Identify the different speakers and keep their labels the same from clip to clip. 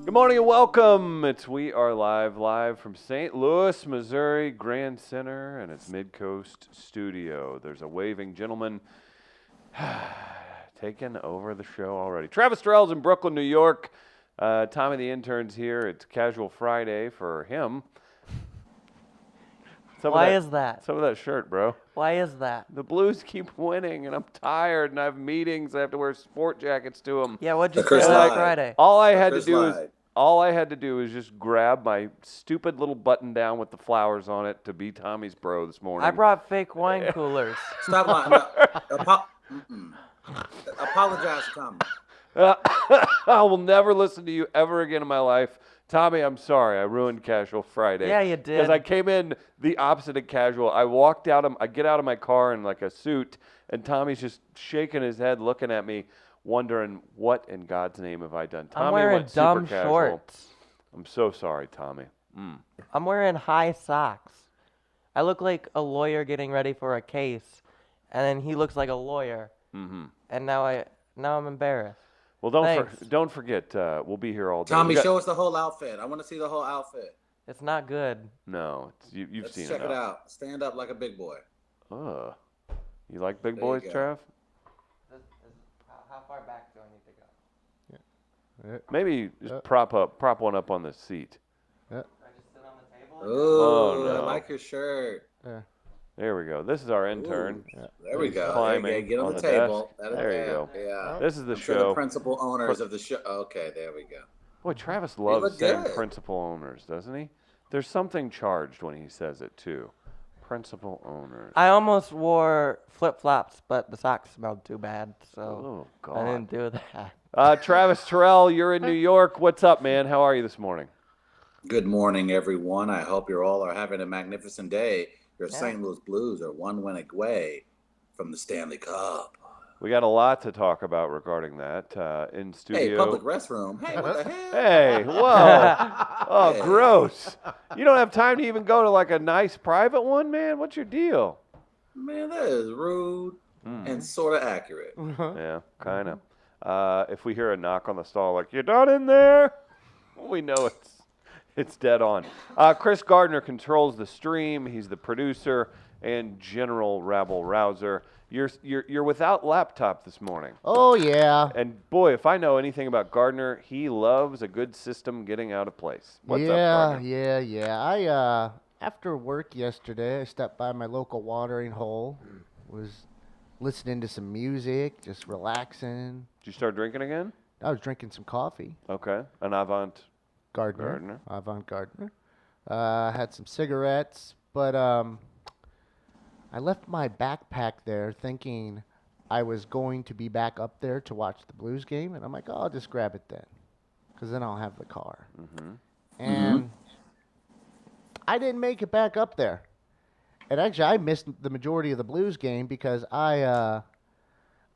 Speaker 1: Good morning and welcome. We are live from St. Louis, Missouri, Grand Center, and its Mid-Coast studio. There's a waving gentleman taking over the show already. Travis Terrell's in Brooklyn, New York. Tommy the intern's here. It's Casual Friday for him.
Speaker 2: Why is that?
Speaker 1: Some of that shirt, bro.
Speaker 2: Why is that?
Speaker 1: The Blues keep winning, and I'm tired, and I have meetings. I have to wear sport jackets to them.
Speaker 2: Yeah, what'd you say last Friday?
Speaker 1: All I had to do is just grab my stupid little button down with the flowers on it to be Tommy's bro this morning.
Speaker 2: I brought fake wine coolers.
Speaker 3: Stop lying. Apologize to Tommy.
Speaker 1: I will never listen to you ever again in my life. Tommy, I'm sorry. I ruined Casual Friday.
Speaker 2: Yeah, you did.
Speaker 1: Because I came in the opposite of casual. I get out of my car in like a suit, and Tommy's just shaking his head, looking at me, wondering, what in God's name have I done? Tommy
Speaker 2: I'm wearing
Speaker 1: went super
Speaker 2: dumb
Speaker 1: casual.
Speaker 2: shorts.
Speaker 1: I'm so sorry, Tommy.
Speaker 2: I'm wearing high socks. I look like a lawyer getting ready for a case, and then he looks like a lawyer. Mm-hmm. And now I'm embarrassed.
Speaker 1: Well, don't forget, we'll be here all day.
Speaker 3: Tommy, show us the whole outfit. I want to see the whole outfit.
Speaker 2: It's not good.
Speaker 1: No, you've
Speaker 3: Let's
Speaker 1: seen it.
Speaker 3: Check it out. Stand up like a big boy.
Speaker 1: You like big boys, Trav?
Speaker 2: How far back do I need to go?
Speaker 1: Yeah. Maybe just prop one up on the seat.
Speaker 2: Do I just sit on the table?
Speaker 3: Ooh,
Speaker 1: no.
Speaker 3: I like your shirt.
Speaker 1: There we go. This is our intern.
Speaker 3: There we go.
Speaker 1: Climbing
Speaker 3: Get on the
Speaker 1: table.
Speaker 3: There
Speaker 1: you go.
Speaker 3: Yeah.
Speaker 1: This is the
Speaker 3: I'm
Speaker 1: show.
Speaker 3: sure the principal owners of the show. Okay, there we go.
Speaker 1: Boy, Travis loves
Speaker 3: look
Speaker 1: saying
Speaker 3: good.
Speaker 1: principal owners, doesn't he? There's something charged when he says it, too. Principal owners.
Speaker 2: I almost wore flip-flops, but the socks smelled too bad, so I didn't do that.
Speaker 1: Travis Terrell, you're in New York. What's up, man? How are you this morning?
Speaker 3: Good morning, everyone. I hope you all are having a magnificent day. Your St. Louis Blues are one win away from the Stanley Cup.
Speaker 1: We got a lot to talk about regarding that in studio.
Speaker 3: Hey, public restroom. Hey, what the hell?
Speaker 1: Hey, whoa. Oh, hey. Gross. You don't have time to even go to like a nice private one, man? What's your deal?
Speaker 3: Man, that is rude and sort of accurate.
Speaker 1: Yeah, kind of. If we hear a knock on the stall like, you done in there? We know it's dead on. Chris Gardner controls the stream. He's the producer and general rabble-rouser. You're without laptop this morning.
Speaker 4: Oh, yeah.
Speaker 1: And, boy, if I know anything about Gardner, he loves a good system getting out of place. What's up, Gardner?
Speaker 4: Yeah. I after work yesterday, I stepped by my local watering hole, was listening to some music, just relaxing.
Speaker 1: Did you start drinking again?
Speaker 4: I was drinking some coffee.
Speaker 1: Okay. An Avant
Speaker 4: Gardner. Had some cigarettes, but I left my backpack there thinking I was going to be back up there to watch the Blues game, and I'm like, I'll just grab it then, because then I'll have the car. Mm-hmm. And I didn't make it back up there. And actually, I missed the majority of the Blues game because I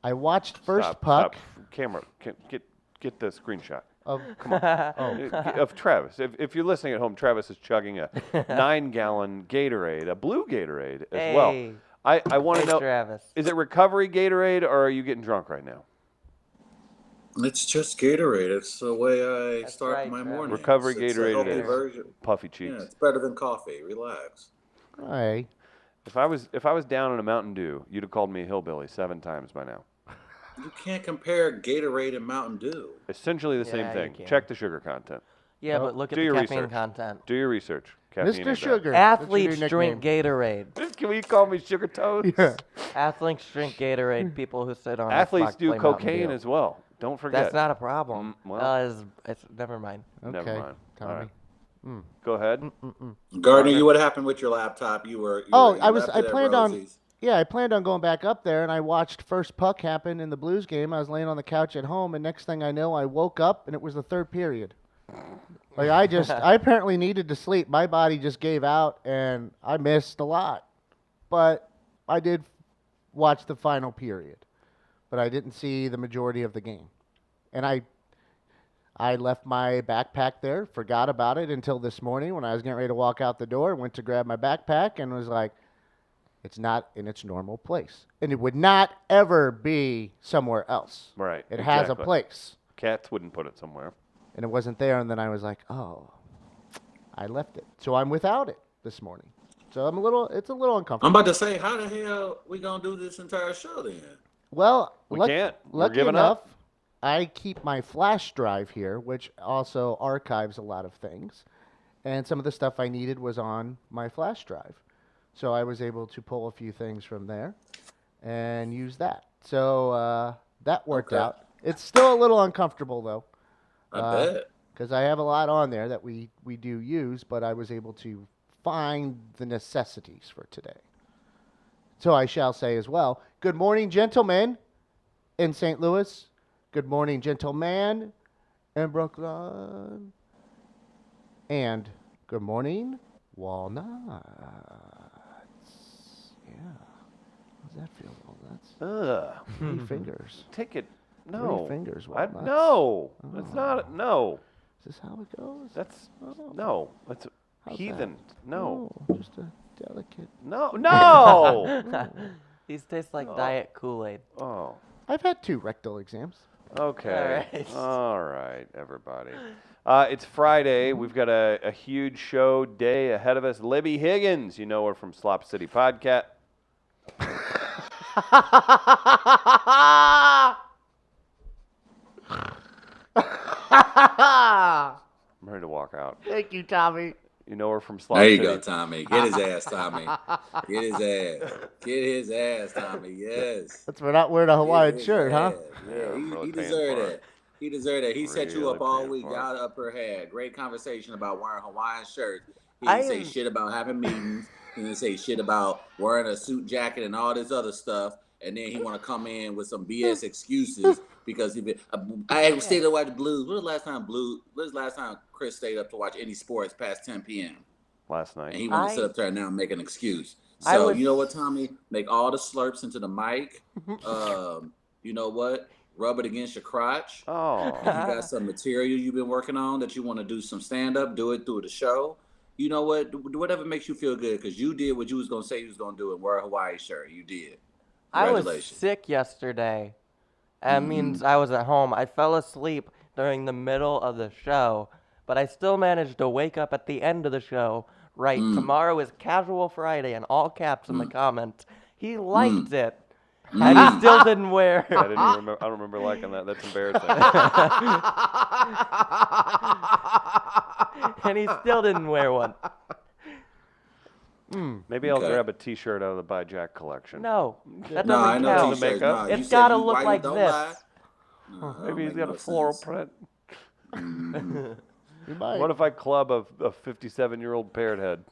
Speaker 4: watched first puck.
Speaker 1: Stop. Camera, get the screenshot.
Speaker 4: Come on.
Speaker 1: Of Travis. If you're listening at home, Travis is chugging a 9-gallon Gatorade, a blue Gatorade as well. I want to know,
Speaker 2: Travis.
Speaker 1: Is it recovery Gatorade or are you getting drunk right now?
Speaker 3: It's just Gatorade. It's the way I start my morning.
Speaker 1: Recovery
Speaker 3: It's
Speaker 1: Gatorade
Speaker 3: a healthy
Speaker 1: is
Speaker 3: version.
Speaker 1: Puffy cheeks.
Speaker 3: Yeah, it's better than coffee. Relax.
Speaker 4: Hey.
Speaker 1: If I was down in a Mountain Dew, you'd have called me a hillbilly 7 times by now.
Speaker 3: You can't compare Gatorade and Mountain Dew.
Speaker 1: Essentially the same thing. Check the sugar content.
Speaker 2: Yeah, but look at the caffeine content.
Speaker 1: Do your research. Caffeine
Speaker 4: Mr. Sugar.
Speaker 2: Athletes drink Gatorade.
Speaker 1: Can you call me Sugar Toast?
Speaker 4: Yeah.
Speaker 2: Athletes drink Gatorade. People who sit on
Speaker 1: Athletes do cocaine as well. Don't forget.
Speaker 2: That's not a problem.
Speaker 1: Well,
Speaker 2: it's never mind.
Speaker 4: Okay.
Speaker 1: Never mind.
Speaker 4: Tommy.
Speaker 1: All right. Go ahead.
Speaker 3: Gardner, what happened with your laptop?
Speaker 4: I planned on going back up there, and I watched first puck happen in the Blues game. I was laying on the couch at home, and next thing I know, I woke up, and it was the third period. Like, I apparently needed to sleep. My body just gave out, and I missed a lot. But I did watch the final period. But I didn't see the majority of the game. And I left my backpack there, forgot about it until this morning when I was getting ready to walk out the door, went to grab my backpack, and was like, it's not in its normal place. And it would not ever be somewhere else.
Speaker 1: Right.
Speaker 4: It has a place.
Speaker 1: Cats wouldn't put it somewhere.
Speaker 4: and it wasn't there. And then I was like, oh, I left it. So I'm without it this morning. So it's a little
Speaker 3: I'm
Speaker 4: uncomfortable.
Speaker 3: about to say, how the hell we gonna do this entire show then?
Speaker 4: Well,
Speaker 1: We can't. We're
Speaker 4: lucky
Speaker 1: giving
Speaker 4: enough,
Speaker 1: up.
Speaker 4: I keep my flash drive here, which also archives a lot of things. And some of the stuff I needed was on my flash drive. So I was able to pull a few things from there and use that. So that worked
Speaker 3: Okay.
Speaker 4: out. It's still a little uncomfortable, though.
Speaker 3: I bet.
Speaker 4: Because I have a lot on there that we do use, but I was able to find the necessities for today. So I shall say as well, good morning, gentlemen in St. Louis. Good morning, gentleman in Brooklyn. And good morning, Walnuts. Yeah. How's that feel, Walnuts?
Speaker 1: Ugh.
Speaker 4: 3 fingers.
Speaker 1: Take it. No.
Speaker 4: 3 fingers,
Speaker 1: I,
Speaker 4: Walnuts.
Speaker 1: no. That's not. No.
Speaker 4: Is this how it goes?
Speaker 1: That's
Speaker 4: Oh.
Speaker 1: no. That's
Speaker 4: How's
Speaker 1: heathen.
Speaker 4: that?
Speaker 1: No.
Speaker 4: Oh, just a delicate.
Speaker 1: No. No.
Speaker 2: These taste like Diet Kool-Aid.
Speaker 1: Oh.
Speaker 4: I've had 2 rectal exams.
Speaker 1: Okay.
Speaker 2: Alright.
Speaker 1: All right, everybody. It's Friday. We've got a huge show day ahead of us. Libby Higgins, you know her from Slop City Podcast. I'm ready to walk out.
Speaker 4: Thank you, Tommy.
Speaker 1: You know her from Slop
Speaker 3: There you
Speaker 1: City.
Speaker 3: go, Tommy. Get his ass, Tommy. Get his ass. Get his ass, Tommy. Yes.
Speaker 4: That's for not wearing a Hawaiian
Speaker 3: Get his
Speaker 4: shirt, huh?
Speaker 3: ass. Yeah,
Speaker 1: Yeah, I'm
Speaker 3: he
Speaker 1: really paying
Speaker 3: deserved
Speaker 1: for
Speaker 3: that.
Speaker 1: it.
Speaker 3: He deserved that. He set you
Speaker 1: Really
Speaker 3: up all
Speaker 1: paying
Speaker 3: week.
Speaker 1: for it.
Speaker 3: Y'all up her head. Great conversation about wearing Hawaiian shirts. He
Speaker 2: I
Speaker 3: didn't say
Speaker 2: am-
Speaker 3: shit about having meetings. He didn't say shit about wearing a suit jacket and all this other stuff. And then he want to come in with some BS excuses because I stayed to watch Blues. When was the last time Chris stayed up to watch any sports past 10 p.m.?
Speaker 1: Last
Speaker 3: And
Speaker 1: night.
Speaker 3: he want to
Speaker 2: I-
Speaker 3: sit up there and now make an excuse.
Speaker 2: I
Speaker 3: So
Speaker 2: was-
Speaker 3: you know what, Tommy? Make all the slurps into the mic. You know what? Rub it against your crotch.
Speaker 1: Oh.
Speaker 3: If you got some material you've been working on that you want to do some stand up, do it through the show. You know what? Do whatever makes you feel good because you did what you was gonna say you was gonna do and wear a Hawaii shirt. You did.
Speaker 2: I was
Speaker 3: Congratulations.
Speaker 2: sick yesterday. That means I was at home. I fell asleep during the middle of the show, but I still managed to wake up at the end of the show. Right, tomorrow is Casual Friday in all caps in the comments. He liked it, and he still didn't wear.
Speaker 1: I didn't remember. I don't remember liking that. That's embarrassing.
Speaker 2: And he still didn't wear one.
Speaker 1: Maybe I'll
Speaker 3: Okay.
Speaker 1: grab a T-shirt out of the By Jack collection.
Speaker 2: No, that
Speaker 3: No, I
Speaker 2: doesn't
Speaker 3: know
Speaker 2: count.
Speaker 1: t-shirt.
Speaker 3: t-shirts. No,
Speaker 1: It's
Speaker 3: you said
Speaker 2: gotta
Speaker 3: you
Speaker 2: look
Speaker 3: white,
Speaker 2: like
Speaker 3: don't
Speaker 2: this.
Speaker 3: lie. No, that
Speaker 1: Maybe he's
Speaker 3: don't
Speaker 1: got
Speaker 3: make
Speaker 1: a
Speaker 3: no
Speaker 1: floral
Speaker 3: sense.
Speaker 1: print.
Speaker 4: You might.
Speaker 1: What if I club a 57-year-old parrot head?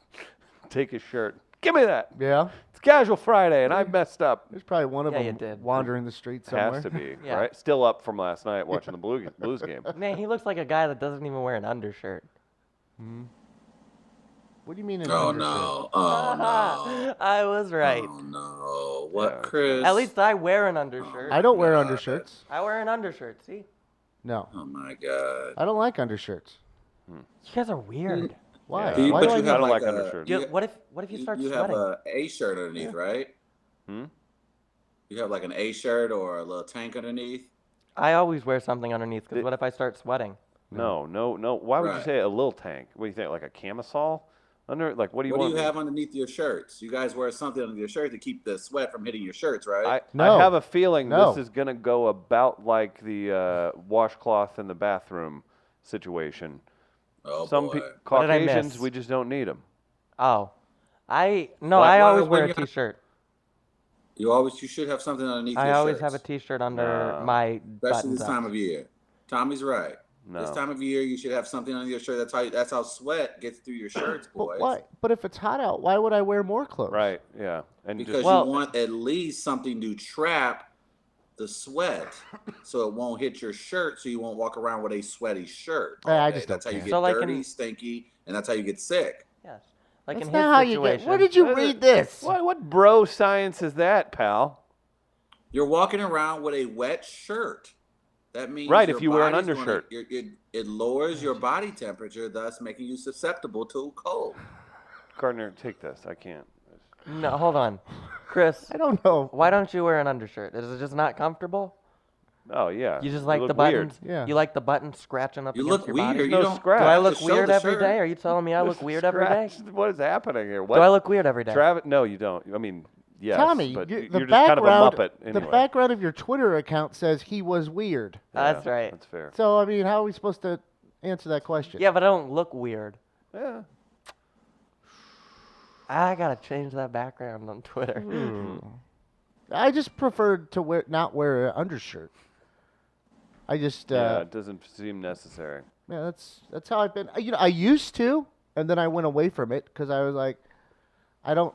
Speaker 1: Take his shirt. Give me that.
Speaker 4: Yeah.
Speaker 1: It's Casual Friday, and I messed up.
Speaker 4: There's probably one of
Speaker 2: Yeah, you
Speaker 4: them
Speaker 2: did.
Speaker 4: wandering the street somewhere.
Speaker 1: Has to be,
Speaker 2: Yeah.
Speaker 1: right? Still up from last night watching the Blues game.
Speaker 2: Man, he looks like a guy that doesn't even wear an undershirt.
Speaker 4: What do you mean? An
Speaker 3: Oh
Speaker 4: undershirt?
Speaker 3: no! Oh no!
Speaker 2: I was right.
Speaker 3: Oh no! What,
Speaker 1: Yeah.
Speaker 3: Chris?
Speaker 2: At least I wear an undershirt.
Speaker 4: I don't wear
Speaker 3: God.
Speaker 4: undershirts.
Speaker 2: I wear an undershirt. See,
Speaker 4: No,
Speaker 3: Oh my God!
Speaker 4: I don't like undershirts.
Speaker 2: you guys are weird.
Speaker 4: Why?
Speaker 1: Yeah.
Speaker 4: Why
Speaker 3: But
Speaker 4: do I
Speaker 3: you
Speaker 4: need?
Speaker 1: I
Speaker 3: have
Speaker 1: don't like
Speaker 3: a-
Speaker 1: undershirts.
Speaker 3: you-
Speaker 2: What if you start
Speaker 3: you have
Speaker 2: sweating?
Speaker 3: a shirt underneath, right?
Speaker 1: Hmm?
Speaker 3: You have like an A shirt or a little tank underneath.
Speaker 2: I always wear something underneath because what if I start sweating?
Speaker 1: No. Why would you
Speaker 3: Right.
Speaker 1: say a little tank? What do you think? Like a camisole? Under? Like what do you
Speaker 3: What do
Speaker 1: want?
Speaker 3: you have underneath your shirts? You guys wear something under your shirt to keep the sweat from hitting your shirts, right?
Speaker 4: No.
Speaker 1: I have a feeling
Speaker 4: No.
Speaker 1: this is gonna go about like the washcloth in the bathroom situation.
Speaker 3: Oh
Speaker 1: Some
Speaker 3: boy!
Speaker 2: What did I
Speaker 1: Caucasians,
Speaker 2: miss?
Speaker 1: we just don't need them.
Speaker 2: Oh, I
Speaker 3: Why-
Speaker 2: always
Speaker 3: when
Speaker 2: wear a
Speaker 3: you have-
Speaker 2: t-shirt.
Speaker 3: You should have something underneath
Speaker 2: I
Speaker 3: your
Speaker 2: always
Speaker 3: shirts.
Speaker 2: have a t-shirt under
Speaker 1: No.
Speaker 2: my
Speaker 3: Especially
Speaker 2: buttons
Speaker 3: this
Speaker 2: up.
Speaker 3: time of year. Tommy's right. This
Speaker 1: No.
Speaker 3: time of year, you should have something under your shirt. That's how sweat gets through your shirts, boys.
Speaker 4: But why? But if it's hot out, why would I wear more clothes?
Speaker 1: Right. Yeah. And
Speaker 3: Because
Speaker 1: just
Speaker 2: Well-
Speaker 3: you want at least something to trap the sweat, so it won't hit your shirt, so you won't walk around with a sweaty shirt.
Speaker 4: Hey, I
Speaker 3: Okay?
Speaker 4: just
Speaker 3: That's
Speaker 4: don't
Speaker 3: how you
Speaker 4: care.
Speaker 3: get
Speaker 2: So, like,
Speaker 3: dirty,
Speaker 2: in-
Speaker 3: stinky, and that's how you get sick.
Speaker 2: Yes, like
Speaker 4: That's
Speaker 2: in
Speaker 4: not
Speaker 2: his
Speaker 4: how you
Speaker 2: situation.
Speaker 4: get. Where did you
Speaker 1: What is
Speaker 4: read
Speaker 1: it?
Speaker 4: this?
Speaker 1: what bro science is that, pal?
Speaker 3: You're walking around with a wet shirt. That means
Speaker 1: Right,
Speaker 3: your
Speaker 1: if you wear an
Speaker 3: body's gonna-
Speaker 1: undershirt.
Speaker 3: it lowers your body temperature, thus making you susceptible to cold.
Speaker 1: Gardner, take this. I can't.
Speaker 2: No, hold on, Chris.
Speaker 4: I don't know.
Speaker 2: Why don't you wear an undershirt? Is it just not comfortable?
Speaker 1: Oh yeah.
Speaker 2: You just like
Speaker 1: look
Speaker 2: the buttons?
Speaker 4: weird. Yeah.
Speaker 2: You like the buttons scratching up
Speaker 3: You
Speaker 2: against
Speaker 3: look
Speaker 2: your
Speaker 3: weird.
Speaker 2: body?
Speaker 3: You
Speaker 1: No
Speaker 3: don't.
Speaker 1: scratch.
Speaker 2: Do I
Speaker 3: have to
Speaker 2: look
Speaker 3: show
Speaker 2: weird
Speaker 3: the
Speaker 2: every
Speaker 3: shirt.
Speaker 2: day? Are you telling me I look weird every day?
Speaker 1: What is happening here? What?
Speaker 2: Do I look weird every day?
Speaker 1: Travis? No, you don't. I mean, yes,
Speaker 4: Tommy,
Speaker 1: but
Speaker 4: the
Speaker 1: you're just kind of a
Speaker 4: background,
Speaker 1: muppet anyway.
Speaker 4: the background of your Twitter account says he was weird.
Speaker 2: That's right.
Speaker 1: That's fair.
Speaker 4: So I mean, how are we supposed to answer that question?
Speaker 2: Yeah, but I don't look weird.
Speaker 1: Yeah.
Speaker 2: I gotta change that background on Twitter.
Speaker 4: I just preferred to not wear an undershirt. I just
Speaker 1: Yeah, it doesn't seem necessary.
Speaker 4: yeah, that's how I've been. I used to, and then I went away from it because I was like,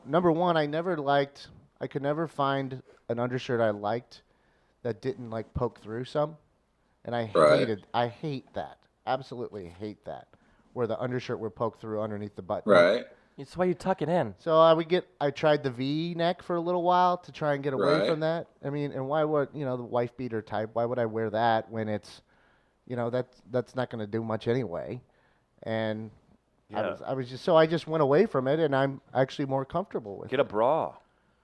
Speaker 4: number one, I could never find an undershirt I liked that didn't like poke through some, and I hate that. Absolutely hate that, where the undershirt would poke through underneath the button.
Speaker 3: Right.
Speaker 2: That's why you tuck it in.
Speaker 4: So I tried the V-neck for a little while to try and get away
Speaker 3: Right.
Speaker 4: from that. I mean, and why would, the wife beater type, why would I wear that when it's, that's not going to do much anyway. And
Speaker 1: Yeah.
Speaker 4: I just went away from it, and I'm actually more comfortable with
Speaker 1: Get
Speaker 4: it.
Speaker 1: a bra.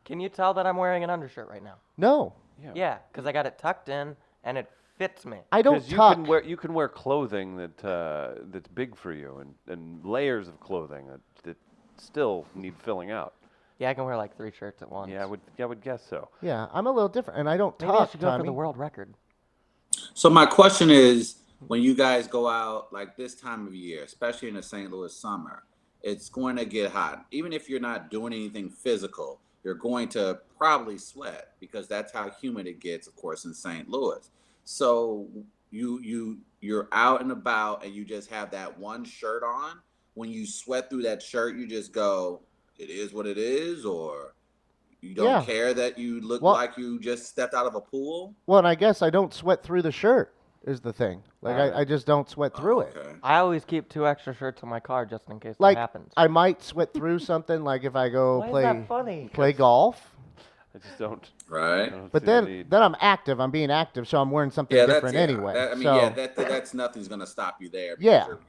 Speaker 2: Can you tell that I'm wearing an undershirt right now?
Speaker 4: No,
Speaker 2: Yeah, because I got it tucked in and it fits me.
Speaker 4: I don't
Speaker 1: Because
Speaker 4: tuck.
Speaker 1: you can wear clothing that's big for you and layers of clothing that still need filling out.
Speaker 2: Yeah, I can wear like 3 shirts at once.
Speaker 1: Yeah, I would guess so.
Speaker 4: Yeah, I'm a little different, and I don't
Speaker 2: Maybe I
Speaker 4: tuck,
Speaker 2: should go for
Speaker 4: Tommy.
Speaker 2: the world record.
Speaker 3: So my question is, when you guys go out like this time of year, especially in the St. Louis summer, it's going to get hot. Even if you're not doing anything physical, you're going to probably sweat because that's how humid it gets, of course, in St. Louis. So you're out and about and you just have that one shirt on. When you sweat through that shirt, you just go, it is what it is, or you don't
Speaker 4: Yeah.
Speaker 3: care that you look
Speaker 4: Well-
Speaker 3: like you just stepped out of a pool?
Speaker 4: Well, and I guess I don't sweat through the shirt is the thing. Like I just don't sweat through it.
Speaker 3: Okay.
Speaker 2: I always keep 2 extra shirts in my car just in case
Speaker 4: Like
Speaker 2: that happens.
Speaker 4: I might sweat through something, like if I go
Speaker 2: Why is that
Speaker 4: play
Speaker 2: funny?
Speaker 4: golf.
Speaker 1: I just don't.
Speaker 3: Right.
Speaker 1: I don't
Speaker 4: But
Speaker 1: see the
Speaker 4: then
Speaker 1: need.
Speaker 4: I'm active. I'm being active, so I'm wearing something
Speaker 3: Yeah,
Speaker 4: different
Speaker 3: that's
Speaker 4: anyway.
Speaker 3: yeah.
Speaker 4: So,
Speaker 3: That's nothing's gonna stop you there.
Speaker 4: Yeah.
Speaker 3: Because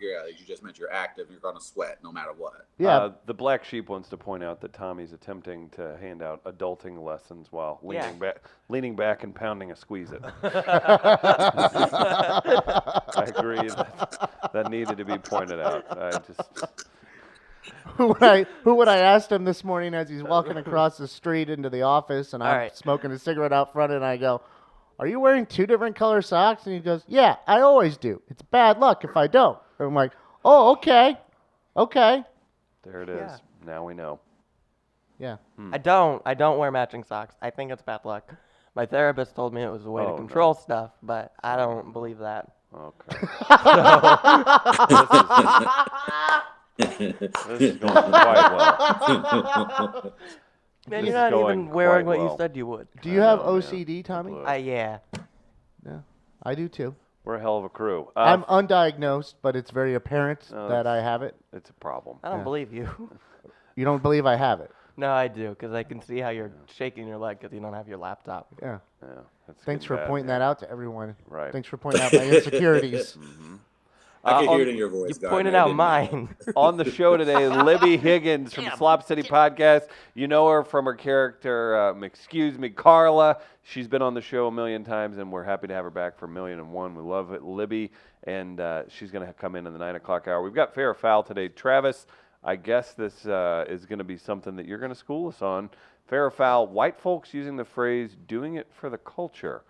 Speaker 3: you just meant you're active. You're gonna sweat no matter what.
Speaker 4: yeah.
Speaker 1: The black sheep wants to point out that Tommy's attempting to hand out adulting lessons while leaning back and pounding a squeeze it. I agree that needed to be pointed out.
Speaker 4: Who would I asked him this morning as he's walking across the street into the office, and I'm
Speaker 2: right.
Speaker 4: smoking a cigarette out front, and I go, "Are you wearing 2 different color socks?" And he goes, "Yeah, I always do. It's bad luck if I don't." And I'm like, "Oh, okay."
Speaker 1: There it is.
Speaker 2: Yeah.
Speaker 1: Now we know.
Speaker 4: Yeah.
Speaker 2: I don't wear matching socks. I think it's bad luck. My therapist told me it was a way
Speaker 1: Oh,
Speaker 2: to
Speaker 1: no.
Speaker 2: control stuff, but I don't believe that.
Speaker 1: Okay. This is going quite well.
Speaker 2: Man,
Speaker 1: This
Speaker 2: you're
Speaker 1: is
Speaker 2: not
Speaker 1: going
Speaker 2: even wearing
Speaker 1: quite
Speaker 2: what
Speaker 1: well.
Speaker 2: you said you would.
Speaker 4: Do you
Speaker 1: I
Speaker 4: have
Speaker 1: know, man.
Speaker 4: OCD, Tommy?
Speaker 1: Look.
Speaker 2: Yeah.
Speaker 4: Yeah, I do too.
Speaker 1: We're a hell of a crew.
Speaker 4: I'm undiagnosed, but it's very apparent
Speaker 1: No,
Speaker 4: that I
Speaker 1: that's-
Speaker 4: have it.
Speaker 1: It's a problem.
Speaker 2: I don't
Speaker 4: Yeah.
Speaker 2: believe you.
Speaker 4: You don't believe I have it?
Speaker 2: No, I do, because I can see how you're shaking your leg because you don't have your laptop.
Speaker 4: Yeah.
Speaker 1: Yeah, that's
Speaker 4: Thanks
Speaker 1: getting
Speaker 4: for
Speaker 1: bad.
Speaker 4: pointing that out to everyone.
Speaker 1: Right.
Speaker 4: Thanks for pointing out my insecurities.
Speaker 3: I can
Speaker 1: on-
Speaker 3: hear it in your voice.
Speaker 2: You
Speaker 3: Gardner,
Speaker 2: pointed out
Speaker 3: didn't I?
Speaker 2: mine.
Speaker 1: On the show today, Libby Higgins from Slop City Podcast. You know her from her character, Carla. She's been on the show a million times, and we're happy to have her back for 1,000,001. We love it, Libby, and she's going to come in the 9 o'clock hour. We've got Fair or Foul today. Travis, I guess this is going to be something that you're going to school us on. Fair or Foul, white folks using the phrase "doing it for the culture."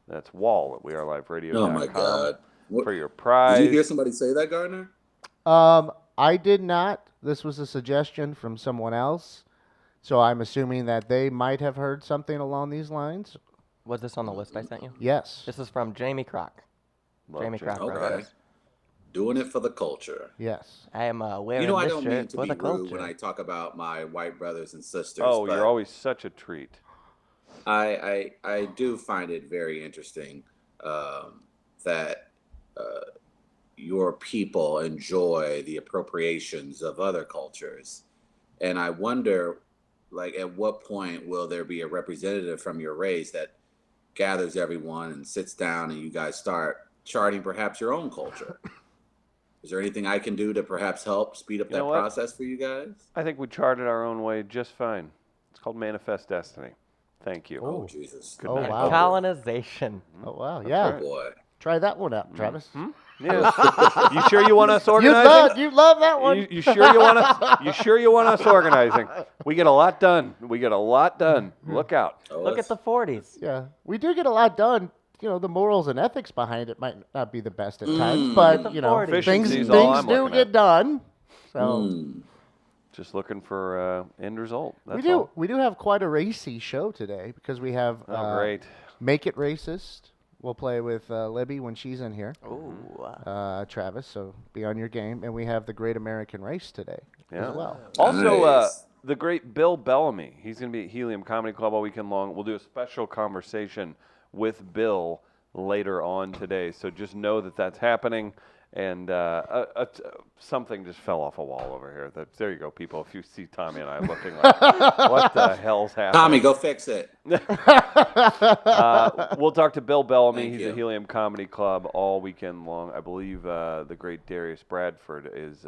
Speaker 1: That's WAL at weareliveradio.com.
Speaker 3: Oh my God! What,
Speaker 1: For your prize.
Speaker 3: did you hear somebody say that, Gardner?
Speaker 4: I did not. This was a suggestion from someone else. So I'm assuming that they might have heard something along these lines.
Speaker 2: Was this on the list I sent you?
Speaker 4: Yes.
Speaker 2: This is from Jamie Crock.
Speaker 1: Love
Speaker 2: Jamie
Speaker 1: Jamie
Speaker 2: Crock.
Speaker 3: Okay.
Speaker 2: wrote this.
Speaker 3: Doing it for the culture.
Speaker 4: Yes.
Speaker 2: I am wearing
Speaker 3: You know, I
Speaker 2: this
Speaker 3: don't
Speaker 2: shirt
Speaker 3: mean to
Speaker 2: for
Speaker 3: be
Speaker 2: the
Speaker 3: rude
Speaker 2: culture.
Speaker 3: when I talk about my white brothers and sisters.
Speaker 1: Oh,
Speaker 3: but
Speaker 1: you're always such a treat.
Speaker 3: I do find it very interesting that your people enjoy the appropriations of other cultures, and I wonder, like, at what point will there be a representative from your race that gathers everyone and sits down and you guys start charting perhaps your own culture? Is there anything I can do to perhaps help speed up
Speaker 1: You
Speaker 3: that
Speaker 1: know what?
Speaker 3: process for you guys?
Speaker 1: I think we charted our own way just fine. It's called Manifest Destiny. Thank you.
Speaker 3: Oh, Jesus.
Speaker 1: Good
Speaker 4: Oh,
Speaker 1: night.
Speaker 4: wow.
Speaker 2: Colonization.
Speaker 4: Oh wow,
Speaker 3: Oh,
Speaker 4: yeah.
Speaker 3: boy.
Speaker 4: Try that one out, Travis.
Speaker 1: Yes. You sure you want us
Speaker 4: You
Speaker 1: organizing?
Speaker 4: love that one.
Speaker 1: You sure you want us? You sure you want us organizing? We get a lot done. Look out.
Speaker 3: Oh,
Speaker 2: Look at the 40s.
Speaker 4: Yeah, we do get a lot done. You know, the morals and ethics behind it might not be the best at times,
Speaker 3: Mm.
Speaker 4: but
Speaker 2: the
Speaker 4: you know,
Speaker 2: 40s.
Speaker 4: things
Speaker 1: Efficiency's all I'm
Speaker 4: do
Speaker 1: looking
Speaker 4: get
Speaker 1: at.
Speaker 4: done. So
Speaker 3: Mm.
Speaker 1: Just looking for end result. That's
Speaker 4: we do
Speaker 1: all.
Speaker 4: we do have quite a racy show today because we have
Speaker 1: Oh, great.
Speaker 4: Make It Racist. We'll play with Libby when she's in here.
Speaker 2: Ooh.
Speaker 4: Travis, so be on your game. And we have the Great American Race today
Speaker 1: Yeah.
Speaker 4: as well.
Speaker 1: Also,
Speaker 3: Nice.
Speaker 1: the great Bill Bellamy. He's going to be at Helium Comedy Club all weekend long. We'll do a special conversation with Bill later on today. So just know that that's happening. And something just fell off a wall over here. There you go, people. If you see Tommy and I looking like, what the hell's happening?
Speaker 3: Tommy, go fix it.
Speaker 1: We'll talk to Bill Bellamy.
Speaker 3: Thank
Speaker 1: He's
Speaker 3: you.
Speaker 1: at Helium Comedy Club all weekend long. I believe the great Darius Bradford is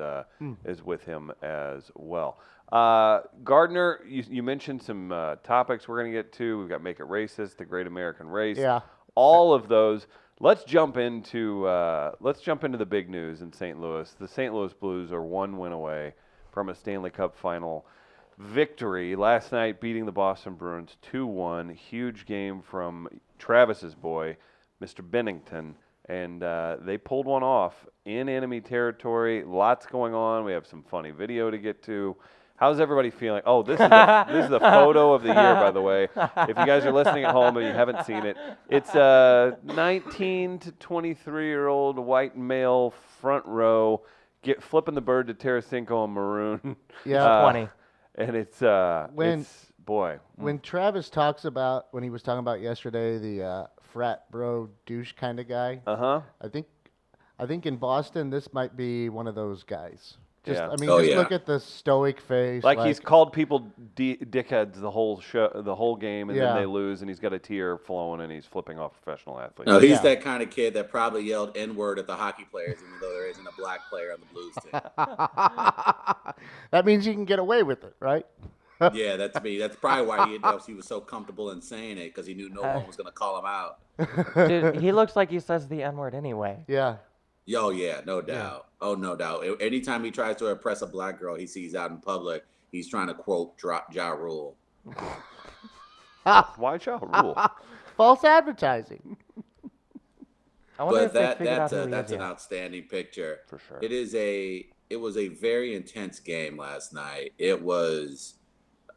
Speaker 1: with him as well. Gardner, you mentioned some topics we're going to get to. We've got Make It Racist, the Great American Race.
Speaker 4: Yeah.
Speaker 1: All of those. Let's jump into the big news in St. Louis. The St. Louis Blues are one win away from a Stanley Cup final victory last night, beating the Boston Bruins 2-1. Huge game from Travis's boy, Mr. Bennington, and they pulled one off in enemy territory. Lots going on. We have some funny video to get to. How's everybody feeling? Oh, this is the photo of the year, by the way. If you guys are listening at home and you haven't seen it, it's a 19 to 23-year-old white male front row flipping the bird to Tarasenko in maroon.
Speaker 4: Yeah.
Speaker 2: 20.
Speaker 1: And it's boy.
Speaker 4: When Travis talks about when he was talking about yesterday the frat bro douche kind of guy,
Speaker 1: Uh-huh.
Speaker 4: I think in Boston this might be one of those guys. Just
Speaker 1: Yeah.
Speaker 4: I mean,
Speaker 3: Oh,
Speaker 4: just
Speaker 3: yeah.
Speaker 4: look at the stoic face.
Speaker 1: Like he's called people dickheads the whole game, and
Speaker 4: Yeah.
Speaker 1: then they lose, and he's got a tear flowing, and he's flipping off professional athletes.
Speaker 3: No, he's
Speaker 4: Yeah.
Speaker 3: that kind of kid that probably yelled N-word at the hockey players, even though there isn't a black player on the Blues team.
Speaker 4: That means you can get away with it, right?
Speaker 3: Yeah, that's me. That's probably why he was so comfortable in saying it, because he knew no one was going to call him out.
Speaker 2: Dude, he looks like he says the N-word anyway.
Speaker 4: Yeah.
Speaker 3: Yo, yeah, no doubt. Oh, no doubt. Anytime he tries to impress a black girl he sees out in public, he's trying to quote Ja Rule.
Speaker 1: Why Ja Rule?
Speaker 4: False advertising.
Speaker 2: I wonder
Speaker 3: But
Speaker 2: if they figured out who he
Speaker 3: that's
Speaker 2: is
Speaker 3: an
Speaker 2: yet.
Speaker 3: outstanding picture.
Speaker 1: For sure.
Speaker 3: It was a very intense game last night. It was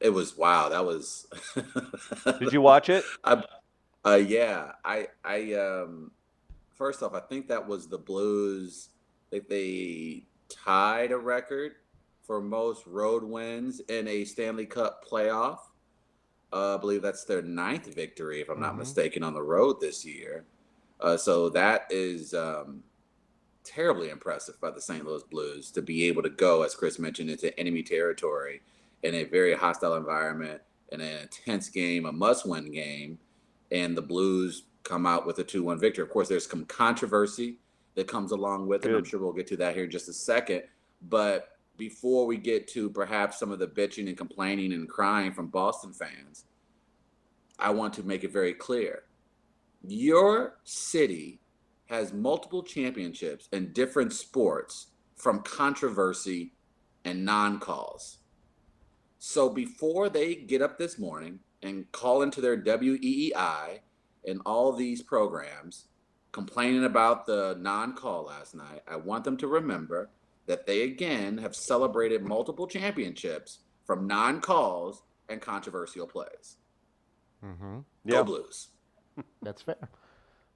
Speaker 3: wow. That was.
Speaker 1: Did you watch it?
Speaker 3: Yeah. I first off, I think that was the Blues. They tied a record for most road wins in a Stanley Cup playoff. I believe that's their 9th victory, if I'm not mistaken, on the road this year. So that is terribly impressive by the St. Louis Blues to be able to go, as Chris mentioned, into enemy territory in a very hostile environment, in an intense game, a must-win game, and the Blues come out with a 2-1 victory. Of course, there's some controversy that comes along with it. I'm
Speaker 1: Good.
Speaker 3: sure we'll get to that here in just a second. But before we get to perhaps some of the bitching and complaining and crying from Boston fans, I want to make it very clear. Your city has multiple championships in different sports from controversy and non-calls. So before they get up this morning and call into their WEEI and all these programs complaining about the non-call last night, I want them to remember that they again have celebrated multiple championships from non-calls and controversial plays.
Speaker 4: Mm-hmm.
Speaker 1: Yeah.
Speaker 3: Go Blues.
Speaker 4: That's fair.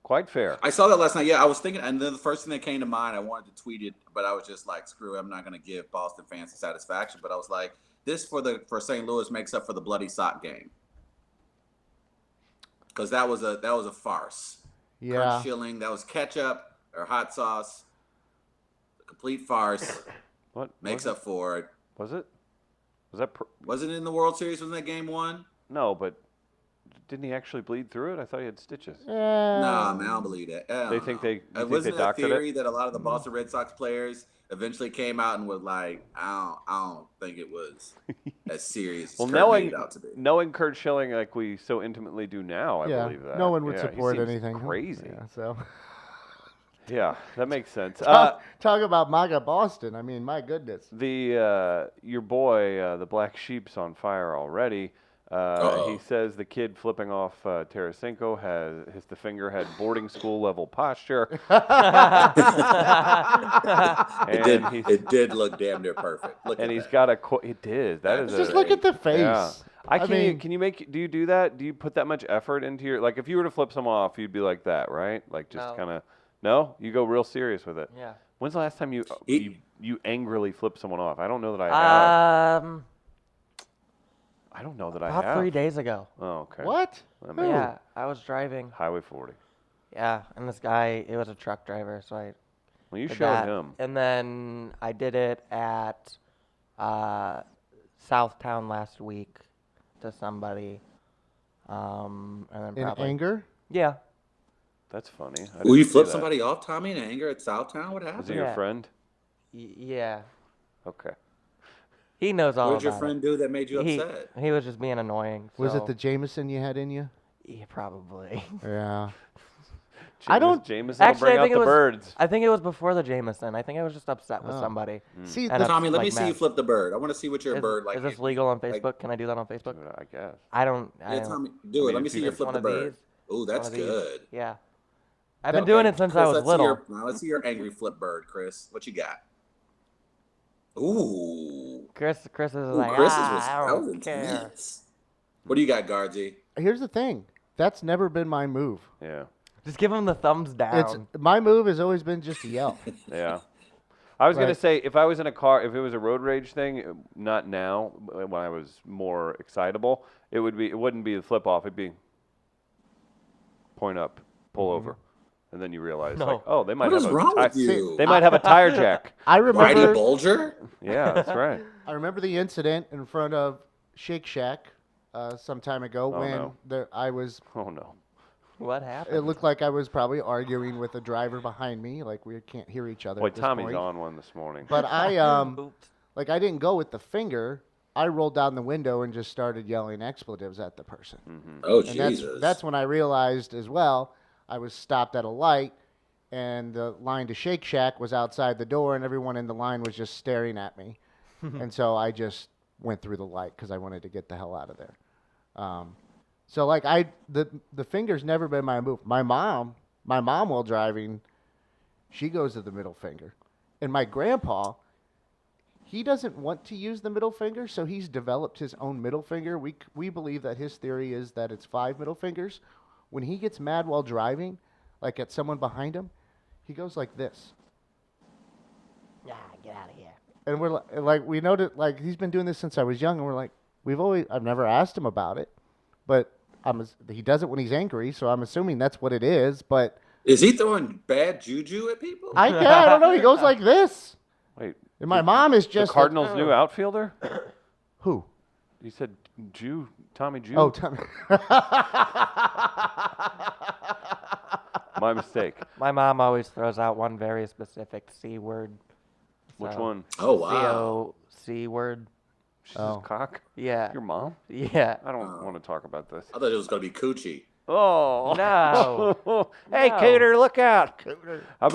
Speaker 1: Quite fair.
Speaker 3: I saw that last night. Yeah, I was thinking, and then the first thing that came to mind, I wanted to tweet it, but I was just like, screw it, I'm not going to give Boston fans the satisfaction. But I was like, this for St. Louis makes up for the bloody sock game, because that was a farce.
Speaker 4: Yeah.
Speaker 3: Kurt Schilling, that was ketchup or hot sauce, a complete farce.
Speaker 1: What
Speaker 3: Makes
Speaker 1: was
Speaker 3: up for it.
Speaker 1: Was it? Was that?
Speaker 3: Was it in the World Series? Wasn't that game 1?
Speaker 1: No, but Didn't he actually bleed through it? I thought he had stitches.
Speaker 3: Nah, man, I don't believe that.
Speaker 1: They think they. You think
Speaker 3: wasn't
Speaker 1: they
Speaker 3: a
Speaker 1: doctored
Speaker 3: theory
Speaker 1: it?
Speaker 3: that a lot of the Boston Red Sox players eventually came out and was like, I don't think it was as serious as
Speaker 1: Well,
Speaker 3: Kurt made it out to be.
Speaker 1: knowing Kurt Schilling like we so intimately do now, I
Speaker 4: Yeah,
Speaker 1: believe that.
Speaker 4: no one would
Speaker 1: Yeah, he
Speaker 4: support
Speaker 1: seems
Speaker 4: anything.
Speaker 1: Crazy.
Speaker 4: Yeah, so
Speaker 1: Yeah, that makes sense.
Speaker 4: talk about MAGA Boston. I mean, my goodness.
Speaker 1: Your boy, the Black Sheep's on fire already. He says the kid flipping off Tarasenko the finger had boarding school level posture.
Speaker 3: It did look damn near perfect. Look
Speaker 1: And
Speaker 3: at
Speaker 1: he's
Speaker 3: that.
Speaker 1: got it is. That is
Speaker 4: Just
Speaker 1: a,
Speaker 4: look at the face.
Speaker 1: Yeah.
Speaker 4: I mean,
Speaker 1: Can you make? Do you do that? Do you put that much effort into your? Like, if you were to flip someone off, you'd be like that, right? Like, just
Speaker 2: No.
Speaker 1: kind of. No, you go real serious with it.
Speaker 2: Yeah.
Speaker 1: When's the last time you angrily flipped someone off? I don't know that I have. I don't know that I
Speaker 2: About
Speaker 1: have.
Speaker 2: 3 days ago.
Speaker 1: Oh, okay.
Speaker 4: what?
Speaker 1: That makes-
Speaker 2: Yeah, I was driving.
Speaker 1: Highway 40.
Speaker 2: Yeah, and this guy, it was a truck driver, so I
Speaker 1: Well, you
Speaker 2: did
Speaker 1: showed
Speaker 2: that.
Speaker 1: him.
Speaker 2: And then I did it at Southtown last week to somebody. And then
Speaker 4: In
Speaker 2: probably
Speaker 4: anger?
Speaker 2: Yeah.
Speaker 1: That's funny.
Speaker 3: Will you
Speaker 1: didn't see
Speaker 3: flip
Speaker 1: that.
Speaker 3: somebody off, Tommy, in anger at Southtown? What
Speaker 1: Was
Speaker 3: happened?
Speaker 1: he your
Speaker 2: Yeah.
Speaker 1: friend?
Speaker 2: Yeah.
Speaker 1: Okay.
Speaker 2: He knows all
Speaker 3: What did your
Speaker 2: about
Speaker 3: friend do that made you
Speaker 2: it.
Speaker 3: upset?
Speaker 2: He was just being annoying.
Speaker 4: Was
Speaker 2: so-
Speaker 4: it the Jameson you had in you?
Speaker 2: Yeah, probably.
Speaker 4: Yeah. I don't-
Speaker 1: Jameson will
Speaker 2: Actually,
Speaker 1: bring
Speaker 2: I
Speaker 1: out
Speaker 2: think
Speaker 1: the
Speaker 2: it was.
Speaker 1: birds.
Speaker 2: I think it was before the Jameson. I think I was just upset with
Speaker 4: Oh.
Speaker 2: somebody.
Speaker 4: See,
Speaker 2: And
Speaker 4: the,
Speaker 3: Tommy, let
Speaker 2: like
Speaker 3: me see you
Speaker 2: mad.
Speaker 3: flip the bird. I want to see what your
Speaker 2: Is,
Speaker 3: bird like.
Speaker 2: is this
Speaker 3: if-
Speaker 2: legal on
Speaker 3: like-
Speaker 2: Facebook? Can I do that on Facebook?
Speaker 1: I guess.
Speaker 2: I don't.
Speaker 3: Yeah,
Speaker 2: don't-
Speaker 3: Tommy, do
Speaker 1: I
Speaker 3: it. Let
Speaker 1: mean,
Speaker 3: me
Speaker 1: if
Speaker 3: see
Speaker 1: you
Speaker 3: you
Speaker 1: can-
Speaker 3: flip
Speaker 2: one
Speaker 3: the
Speaker 2: of
Speaker 3: bird.
Speaker 2: these?
Speaker 3: Oh, that's
Speaker 2: One of these.
Speaker 3: good.
Speaker 2: Yeah. I've been doing it since I
Speaker 3: Chris,
Speaker 2: was
Speaker 3: let's see
Speaker 2: little.
Speaker 3: now let's see your angry flip bird, Chris. What you got? Ooh.
Speaker 2: Chris is
Speaker 3: Ooh,
Speaker 2: like,
Speaker 3: Chris's
Speaker 2: I
Speaker 3: that was
Speaker 2: don't care.
Speaker 3: intense. What do you got, Guardsy?
Speaker 4: here's the thing. That's never been my move.
Speaker 1: Yeah.
Speaker 2: Just give him the thumbs down.
Speaker 4: It's my move has always been just to yell.
Speaker 1: Yeah. I was going
Speaker 4: Right.
Speaker 1: to say, if I was in a car, if it was a road rage thing, not now, but when I was more excitable, it wouldn't be the flip off. It'd be point up, pull over. And then you realize,
Speaker 2: No.
Speaker 1: like, oh, they might
Speaker 3: What
Speaker 1: have
Speaker 3: is
Speaker 1: a
Speaker 3: wrong
Speaker 1: ti-
Speaker 3: with you?
Speaker 1: They might have a tire jack.
Speaker 4: I
Speaker 3: Whitey
Speaker 4: remember
Speaker 3: Bulger?
Speaker 1: Yeah, that's right.
Speaker 4: I remember the incident in front of Shake Shack some time ago
Speaker 1: Oh,
Speaker 4: when
Speaker 1: no.
Speaker 4: I was.
Speaker 1: Oh no.
Speaker 2: What happened?
Speaker 4: It looked like I was probably arguing with a driver behind me, like we can't hear each other.
Speaker 1: Boy,
Speaker 4: at this
Speaker 1: Tommy's
Speaker 4: point.
Speaker 1: on one this morning.
Speaker 4: But I
Speaker 2: Oops.
Speaker 4: like I didn't go with the finger. I rolled down the window and just started yelling expletives at the person.
Speaker 3: Oh,
Speaker 4: And
Speaker 3: Jesus.
Speaker 4: that's when I realized as well I was stopped at a light, and the line to Shake Shack was outside the door, and everyone in the line was just staring at me. And so I just went through the light because I wanted to get the hell out of there. So like the finger's never been my move. My mom while driving, she goes to the middle finger, and my grandpa, he doesn't want to use the middle finger, so he's developed his own middle finger. We believe that his theory is that it's 5 middle fingers. When he gets mad while driving, like at someone behind him, he goes like this.
Speaker 2: Yeah, get out of here.
Speaker 4: And we're like we know that like he's been doing this since I was young, and we're like I've never asked him about it, but he does it when he's angry, so I'm assuming that's what it is. But
Speaker 3: Is he throwing bad juju at people?
Speaker 4: I don't know. He goes like this,
Speaker 1: Wait,
Speaker 4: and my mom is
Speaker 1: the
Speaker 4: just
Speaker 1: Cardinals'
Speaker 4: like,
Speaker 1: new outfielder?
Speaker 4: who?
Speaker 1: You said Tommy Jew?
Speaker 4: Oh, Tommy.
Speaker 1: My mistake.
Speaker 2: My mom always throws out one very specific C word.
Speaker 1: Which
Speaker 2: So,
Speaker 1: one?
Speaker 3: Oh, wow.
Speaker 2: C word.
Speaker 1: She's
Speaker 4: Oh.
Speaker 1: cock?
Speaker 2: Yeah.
Speaker 1: Your mom?
Speaker 2: Yeah.
Speaker 1: I don't want to talk about this.
Speaker 3: I thought it was going to be coochie.
Speaker 1: Oh
Speaker 2: No.
Speaker 1: Hey,
Speaker 2: No.
Speaker 1: Cater, look out! How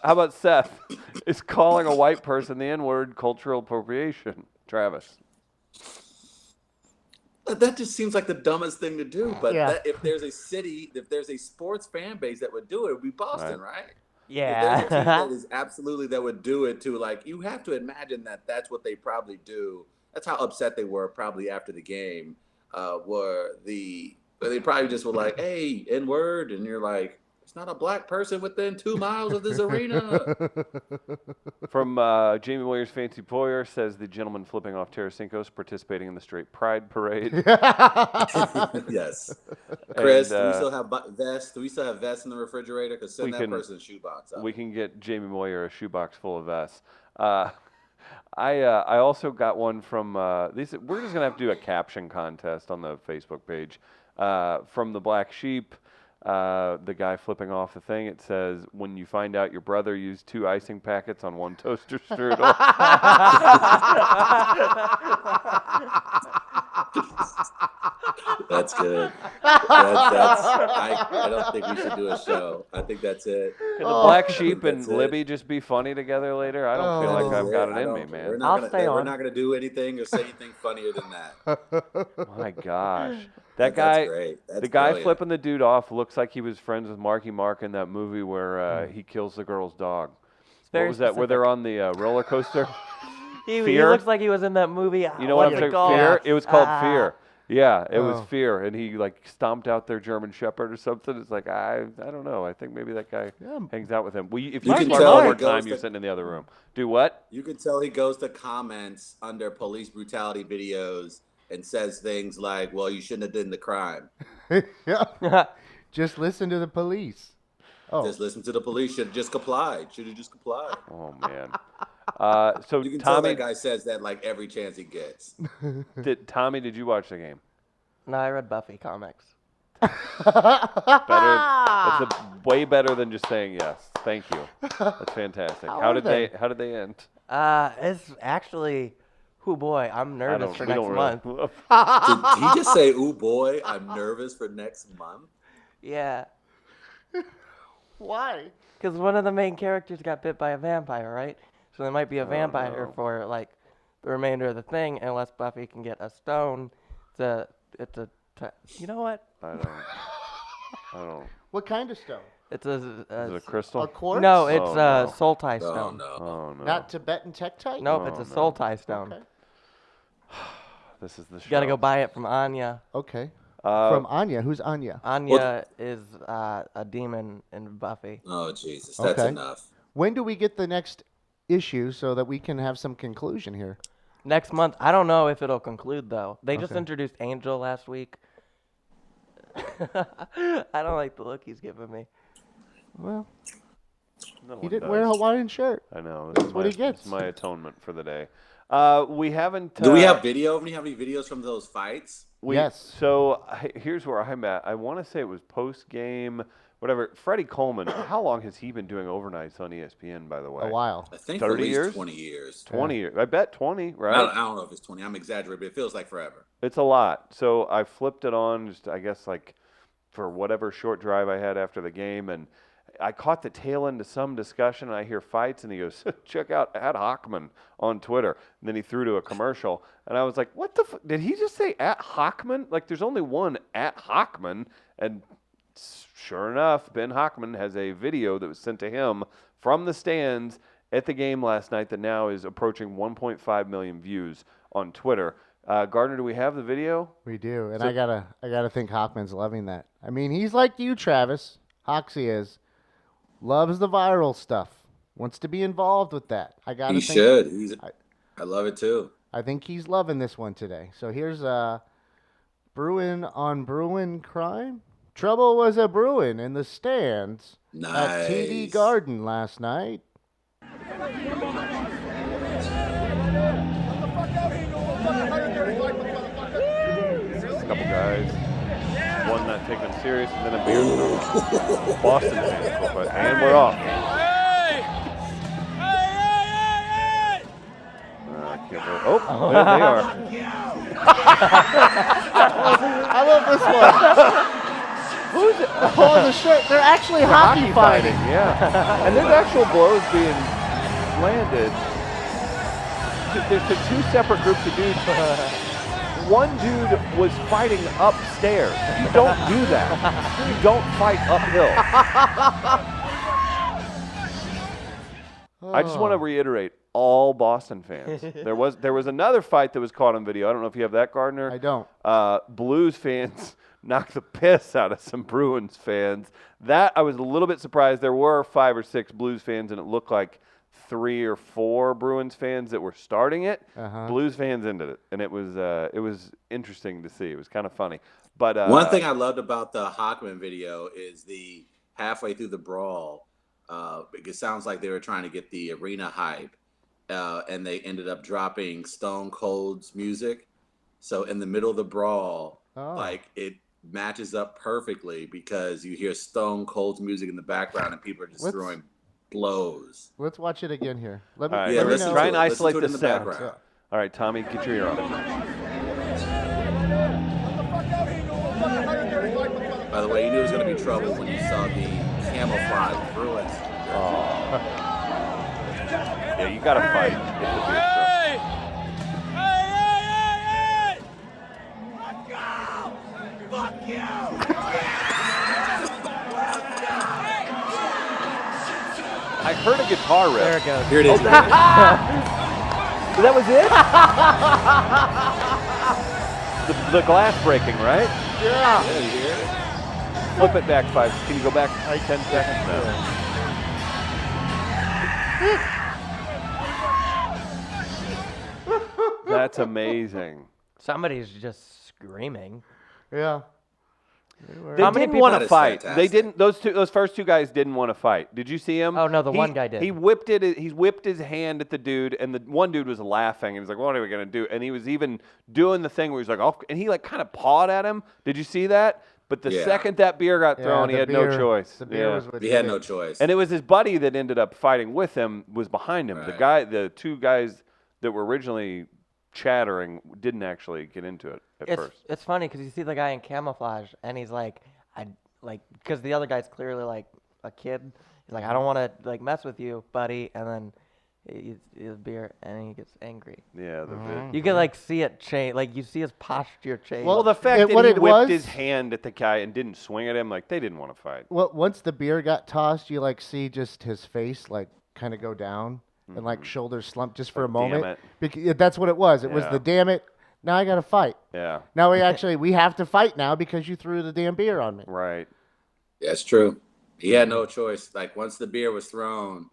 Speaker 1: about Seth is calling a white person the N-word cultural appropriation? Travis.
Speaker 3: That just seems like the dumbest thing to do. But
Speaker 4: Yeah.
Speaker 3: if there's a sports fan base that would do it, it would be Boston, right? If there's a team
Speaker 2: Yeah.
Speaker 3: that is absolutely that would do it too. Like, you have to imagine that that's what they probably do. That's how upset they were probably after the game. They probably just were like, "Hey, N-word," and you're like, "It's not a black person within 2 miles of this arena."
Speaker 1: From Jamie Williams Fancy Poyer says the gentleman flipping off Tarasenko's participating in the straight pride parade.
Speaker 3: Yes. Chris,
Speaker 1: And,
Speaker 3: do we still have vests? Do we still have vests in the refrigerator? Because send
Speaker 1: we
Speaker 3: that
Speaker 1: can-
Speaker 3: person's shoebbox out.
Speaker 1: We can get Jamie Moyer a shoebox full of vests. I also got one from these. We're just gonna have to do a caption contest on the Facebook page from the Black Sheep. The guy flipping off the thing. It says, "When you find out your brother used 2 icing packets on 1 toaster strudel."
Speaker 3: That's good. I don't think we should do a show. I think that's it.
Speaker 1: Can the Black Sheep and
Speaker 3: That's it.
Speaker 1: Libby just be funny together later? I don't feel like I've got it in me,
Speaker 3: We're
Speaker 1: man.
Speaker 3: not
Speaker 2: I'll stay
Speaker 3: we're
Speaker 2: on.
Speaker 3: not gonna do anything or say anything funnier than that.
Speaker 1: My gosh,
Speaker 3: That's
Speaker 1: that guy.
Speaker 3: great. That's
Speaker 1: The guy
Speaker 3: brilliant.
Speaker 1: flipping the dude off looks like he was friends with Marky Mark in that movie where he kills the girl's dog. What
Speaker 2: very
Speaker 1: was that? Where they're on the roller coaster?
Speaker 2: He
Speaker 1: Fear?
Speaker 2: looks like he was in that movie.
Speaker 1: You know what I'm
Speaker 2: what's it
Speaker 1: saying?
Speaker 2: called?
Speaker 1: Fear. It was called
Speaker 2: Ah.
Speaker 1: Fear. Yeah, it was
Speaker 4: Oh.
Speaker 1: Fear, and he like stomped out their German Shepherd or something. It's like I don't know. I think maybe that guy
Speaker 4: Yeah.
Speaker 1: hangs out with him. If
Speaker 3: You
Speaker 1: you
Speaker 3: can
Speaker 1: smart
Speaker 3: tell
Speaker 1: one
Speaker 3: he
Speaker 1: more
Speaker 3: goes
Speaker 1: time,
Speaker 3: to-
Speaker 1: you're sitting in the other room. Do what?
Speaker 3: You can tell he goes to comments under police brutality videos and says things like, "Well, you shouldn't have done the crime.
Speaker 4: Yeah. Just listen to the police. Oh,
Speaker 3: Just listen to the police. Should have just complied. Should have just complied."
Speaker 1: Oh man. So
Speaker 3: You can tell
Speaker 1: Tommy,
Speaker 3: that guy says that like every chance he gets.
Speaker 1: did you watch the game?
Speaker 2: No, I read Buffy comics.
Speaker 1: Better. That's way better than just saying yes. Thank you. That's fantastic.
Speaker 4: How
Speaker 1: How
Speaker 4: are
Speaker 1: did
Speaker 4: they?
Speaker 1: How did they end?
Speaker 2: It's actually, oh boy, I'm nervous for
Speaker 1: we
Speaker 2: next
Speaker 1: don't
Speaker 2: month.
Speaker 1: really-
Speaker 3: Did he just say, "Ooh boy, I'm nervous for next month"?
Speaker 2: Yeah,
Speaker 4: why?
Speaker 2: because one of the main characters got bit by a vampire, right? So there might be a vampire
Speaker 1: no.
Speaker 2: for like the remainder of the thing, unless Buffy can get a stone. You know what?
Speaker 1: I don't.
Speaker 4: What kind of stone?
Speaker 2: It's
Speaker 1: Is it a crystal?
Speaker 4: A quartz?
Speaker 2: no, it's
Speaker 1: Oh,
Speaker 2: a
Speaker 1: no.
Speaker 2: soul tie
Speaker 3: Oh
Speaker 2: stone.
Speaker 3: no.
Speaker 1: Oh no.
Speaker 4: Not Tibetan Tektite?
Speaker 2: Nope,
Speaker 1: Oh,
Speaker 2: it's a
Speaker 1: no.
Speaker 2: soul tie stone.
Speaker 4: Okay.
Speaker 1: This is the show.
Speaker 2: You gotta go buy it from Anya.
Speaker 4: Okay.
Speaker 1: Uh,
Speaker 4: From Anya. Who's Anya?
Speaker 2: Anya is a demon in Buffy.
Speaker 3: Oh Jesus, that's
Speaker 4: Okay.
Speaker 3: enough.
Speaker 4: When do we get the next issue so that we can have some conclusion here?
Speaker 2: Next month, I don't know if it'll conclude though. They just
Speaker 4: Okay.
Speaker 2: introduced Angel last week. I don't like the look he's giving me.
Speaker 4: Well,
Speaker 1: no
Speaker 4: he
Speaker 1: one
Speaker 4: didn't
Speaker 1: does.
Speaker 4: wear a Hawaiian shirt.
Speaker 1: I know.
Speaker 4: That's what he gets.
Speaker 1: It's my atonement for the day. We haven't.
Speaker 3: Do we have video? Do we have any videos from those fights?
Speaker 4: Yes.
Speaker 1: So here's where I'm at. I want to say it was post game, whatever. Freddie Coleman. How long has he been doing overnights on ESPN? By the way,
Speaker 4: A while.
Speaker 3: I think
Speaker 1: 30
Speaker 3: for at least
Speaker 1: years?
Speaker 3: 20 years.
Speaker 1: 20 years. I bet 20. Right.
Speaker 3: I don't know if it's 20. I'm exaggerating, but it feels like forever.
Speaker 1: It's a lot. So I flipped it on, just I guess like for whatever short drive I had after the game, and I caught the tail end of some discussion. And I hear fights, and he goes, "Check out at Hockman on Twitter." And then he threw to a commercial, and I was like, "What the? Did he just say at Hockman? Like, there's only one at Hockman." And sure enough, Ben Hockman has a video that was sent to him from the stands at the game last night that now is approaching 1.5 million views on Twitter. Gardner, do we have the video?
Speaker 4: We do, and
Speaker 1: So-
Speaker 4: I gotta think Hockman's loving that. I mean, he's like you, Travis. Hoxie is loves the viral stuff. Wants to be involved with that. I gotta
Speaker 3: He
Speaker 4: think.
Speaker 3: should. I love it too.
Speaker 4: I think he's loving this one today. So here's Bruin on Bruin crime. Trouble was a brewing in the stands at TD
Speaker 3: Nice.
Speaker 4: Garden last night.
Speaker 1: A couple guys, one not taking them serious, and then a beer throw. Boston fans, real quick. And we're off. I can't believe- oh, there they are.
Speaker 4: I love this one. Who's pulling the shirt? They're actually hockey fighting.
Speaker 1: Yeah. And there's actual blows being landed. There's the 2 separate groups of dudes. One dude was fighting upstairs. You don't do that. You don't fight uphill. I just want to reiterate, all Boston fans. There was another fight that was caught on video. I don't know if you have that, Gardner.
Speaker 4: I don't.
Speaker 1: Blues fans knocked the piss out of some Bruins fans. That I was a little bit surprised. There were 5 or 6 Blues fans, and it looked like 3 or 4 Bruins fans that were starting it.
Speaker 4: Uh-huh.
Speaker 1: Blues fans ended it, and it was interesting to see. It was kind of funny. But
Speaker 3: One thing I loved about the Hockman video is the halfway through the brawl, it sounds like they were trying to get the arena hype. and they ended up dropping Stone Cold's music. So in the middle of the brawl, like it matches up perfectly because you hear Stone Cold's music in the background and people are just throwing blows.
Speaker 4: Let's watch it again here. Let me,
Speaker 1: All right,
Speaker 4: let me
Speaker 3: listen
Speaker 4: know.
Speaker 1: try and
Speaker 3: to it.
Speaker 1: isolate
Speaker 3: Listen to
Speaker 1: the
Speaker 3: it in the
Speaker 1: sound.
Speaker 3: background.
Speaker 1: All right, Tommy, get your ear on it.
Speaker 3: By the way, you knew it was going to be trouble when you saw the camouflage Bruins.
Speaker 1: Yeah, you got to fight if the beer's I heard a guitar riff.
Speaker 2: There it goes.
Speaker 3: Here it is.
Speaker 1: That was it? the glass breaking, right?
Speaker 4: Yeah.
Speaker 3: Yeah, you hear it?
Speaker 1: Flip it back 5. Can you go back 10 seconds? No. That's amazing.
Speaker 2: Somebody's just screaming.
Speaker 4: Yeah.
Speaker 1: They
Speaker 2: How many
Speaker 1: didn't
Speaker 2: people-
Speaker 1: want
Speaker 3: That
Speaker 1: to
Speaker 3: is
Speaker 1: fight.
Speaker 3: fantastic.
Speaker 1: They didn't. Those first two guys didn't want to fight. Did you see him?
Speaker 2: Oh, no, the one guy did.
Speaker 1: He whipped it. He whipped his hand at the dude, and the one dude was laughing. He was like, "What are we gonna do?" And he was even doing the thing where he's like, "Oh," and he like kind of pawed at him. Did you see that? But the
Speaker 3: Yeah.
Speaker 1: second that beer got thrown, he
Speaker 4: the
Speaker 1: had no
Speaker 4: beer-
Speaker 1: choice.
Speaker 4: The beer
Speaker 1: Yeah.
Speaker 4: was what
Speaker 3: He
Speaker 4: did
Speaker 3: had
Speaker 4: it.
Speaker 3: no choice.
Speaker 1: And it was his buddy that ended up fighting with him was behind him.
Speaker 3: Right.
Speaker 1: The two guys that were originally chattering didn't actually get into it at first.
Speaker 2: It's funny because you see the guy in camouflage and he's like, because the other guy's clearly like a kid. He's like, I don't want to like mess with you, buddy. And then he eats beer and he gets angry.
Speaker 1: Yeah,
Speaker 2: You can like see it change. Like you see his posture change.
Speaker 1: well, the fact
Speaker 4: what
Speaker 1: that he
Speaker 4: it
Speaker 1: whipped
Speaker 4: was-
Speaker 1: his hand at the guy and didn't swing at him, like they didn't want to fight.
Speaker 4: Well, once the beer got tossed, you like see just his face like kind of go down and like shoulders slump just for a
Speaker 1: Like,
Speaker 4: moment.
Speaker 1: damn it.
Speaker 4: Because that's what it was. It was
Speaker 1: Yeah.
Speaker 4: the damn it. Now I got to fight.
Speaker 1: Yeah,
Speaker 4: Now we have to fight now because you threw the damn beer on me.
Speaker 1: right.
Speaker 3: That's true. He had no choice. Like once the beer was thrown,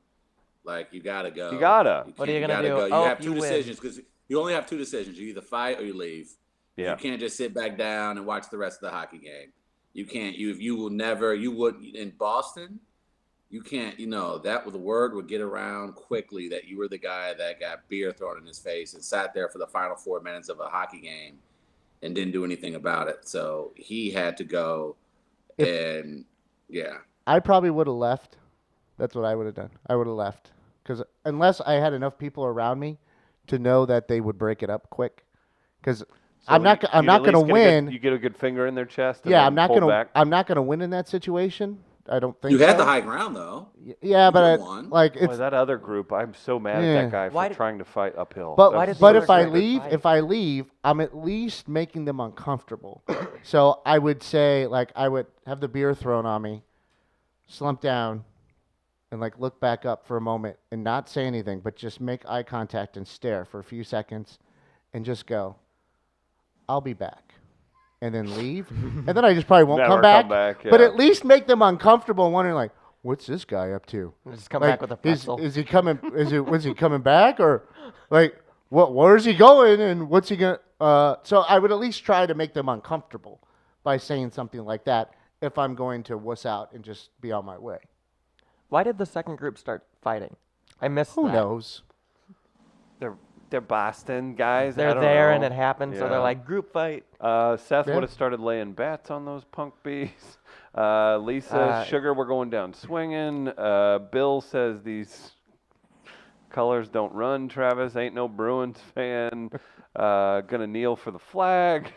Speaker 3: like you gotta go.
Speaker 1: You gotta.
Speaker 2: What are you gonna
Speaker 3: gotta
Speaker 2: do?
Speaker 3: Go. You
Speaker 2: Oh,
Speaker 3: have
Speaker 2: you
Speaker 3: two
Speaker 2: win.
Speaker 3: decisions because you only have two decisions. You either fight or you leave.
Speaker 1: Yeah.
Speaker 3: You can't just sit back down and watch the rest of the hockey game. You can't. You will never. You would in Boston. You can't. You know that the word would get around quickly that you were the guy that got beer thrown in his face and sat there for the final 4 minutes of a hockey game and didn't do anything about it. So he had to go. And yeah.
Speaker 4: I probably would have left. That's what I would have done. I would have left because unless I had enough people around me to know that they would break it up quick, because I'm not
Speaker 1: you'd
Speaker 4: going
Speaker 1: at
Speaker 4: to
Speaker 1: least
Speaker 4: win.
Speaker 1: You get a good finger in their chest. And
Speaker 4: Yeah,
Speaker 1: then
Speaker 4: I'm not
Speaker 1: pull
Speaker 4: going to.
Speaker 1: back.
Speaker 4: I'm not going to win in that situation. I don't think
Speaker 3: You had
Speaker 4: so.
Speaker 3: the high ground though.
Speaker 4: Yeah, but
Speaker 3: could've won.
Speaker 1: Boy, that other group, I'm so mad at that guy
Speaker 2: Why
Speaker 1: for
Speaker 2: did-
Speaker 1: trying to fight uphill.
Speaker 4: But
Speaker 2: Why
Speaker 1: That's
Speaker 2: did
Speaker 1: so
Speaker 2: they
Speaker 4: if I
Speaker 2: break the
Speaker 4: leave,
Speaker 2: fight?
Speaker 4: if I leave, I'm at least making them uncomfortable. So I would say, like, I would have the beer thrown on me, slump down, and like look back up for a moment and not say anything, but just make eye contact and stare for a few seconds, and just go, "I'll be back," and then leave, and then I just probably won't
Speaker 1: Never
Speaker 4: come back.
Speaker 1: come back,
Speaker 4: But
Speaker 1: yeah.
Speaker 4: at least make them uncomfortable and wondering, like, what's this guy up to?
Speaker 2: Just come
Speaker 4: Like,
Speaker 2: back with a pretzel.
Speaker 4: Is he coming? Was he coming back, or like where's he going, and what's he gonna? So I would at least try to make them uncomfortable by saying something like that if I'm going to wuss out and just be on my way.
Speaker 2: Why did the second group start fighting? I missed
Speaker 4: Who
Speaker 2: that.
Speaker 4: knows?
Speaker 1: they're Boston guys. I
Speaker 2: They're
Speaker 1: don't
Speaker 2: there
Speaker 1: know.
Speaker 2: and it happened, so
Speaker 1: Yeah.
Speaker 2: they're like, group fight.
Speaker 1: Seth
Speaker 4: Yeah.
Speaker 1: would have started laying bets on those punk bees. Lisa, sugar, we're going down swinging. Bill says these colors don't run. Travis ain't no Bruins fan. Gonna kneel for the flag.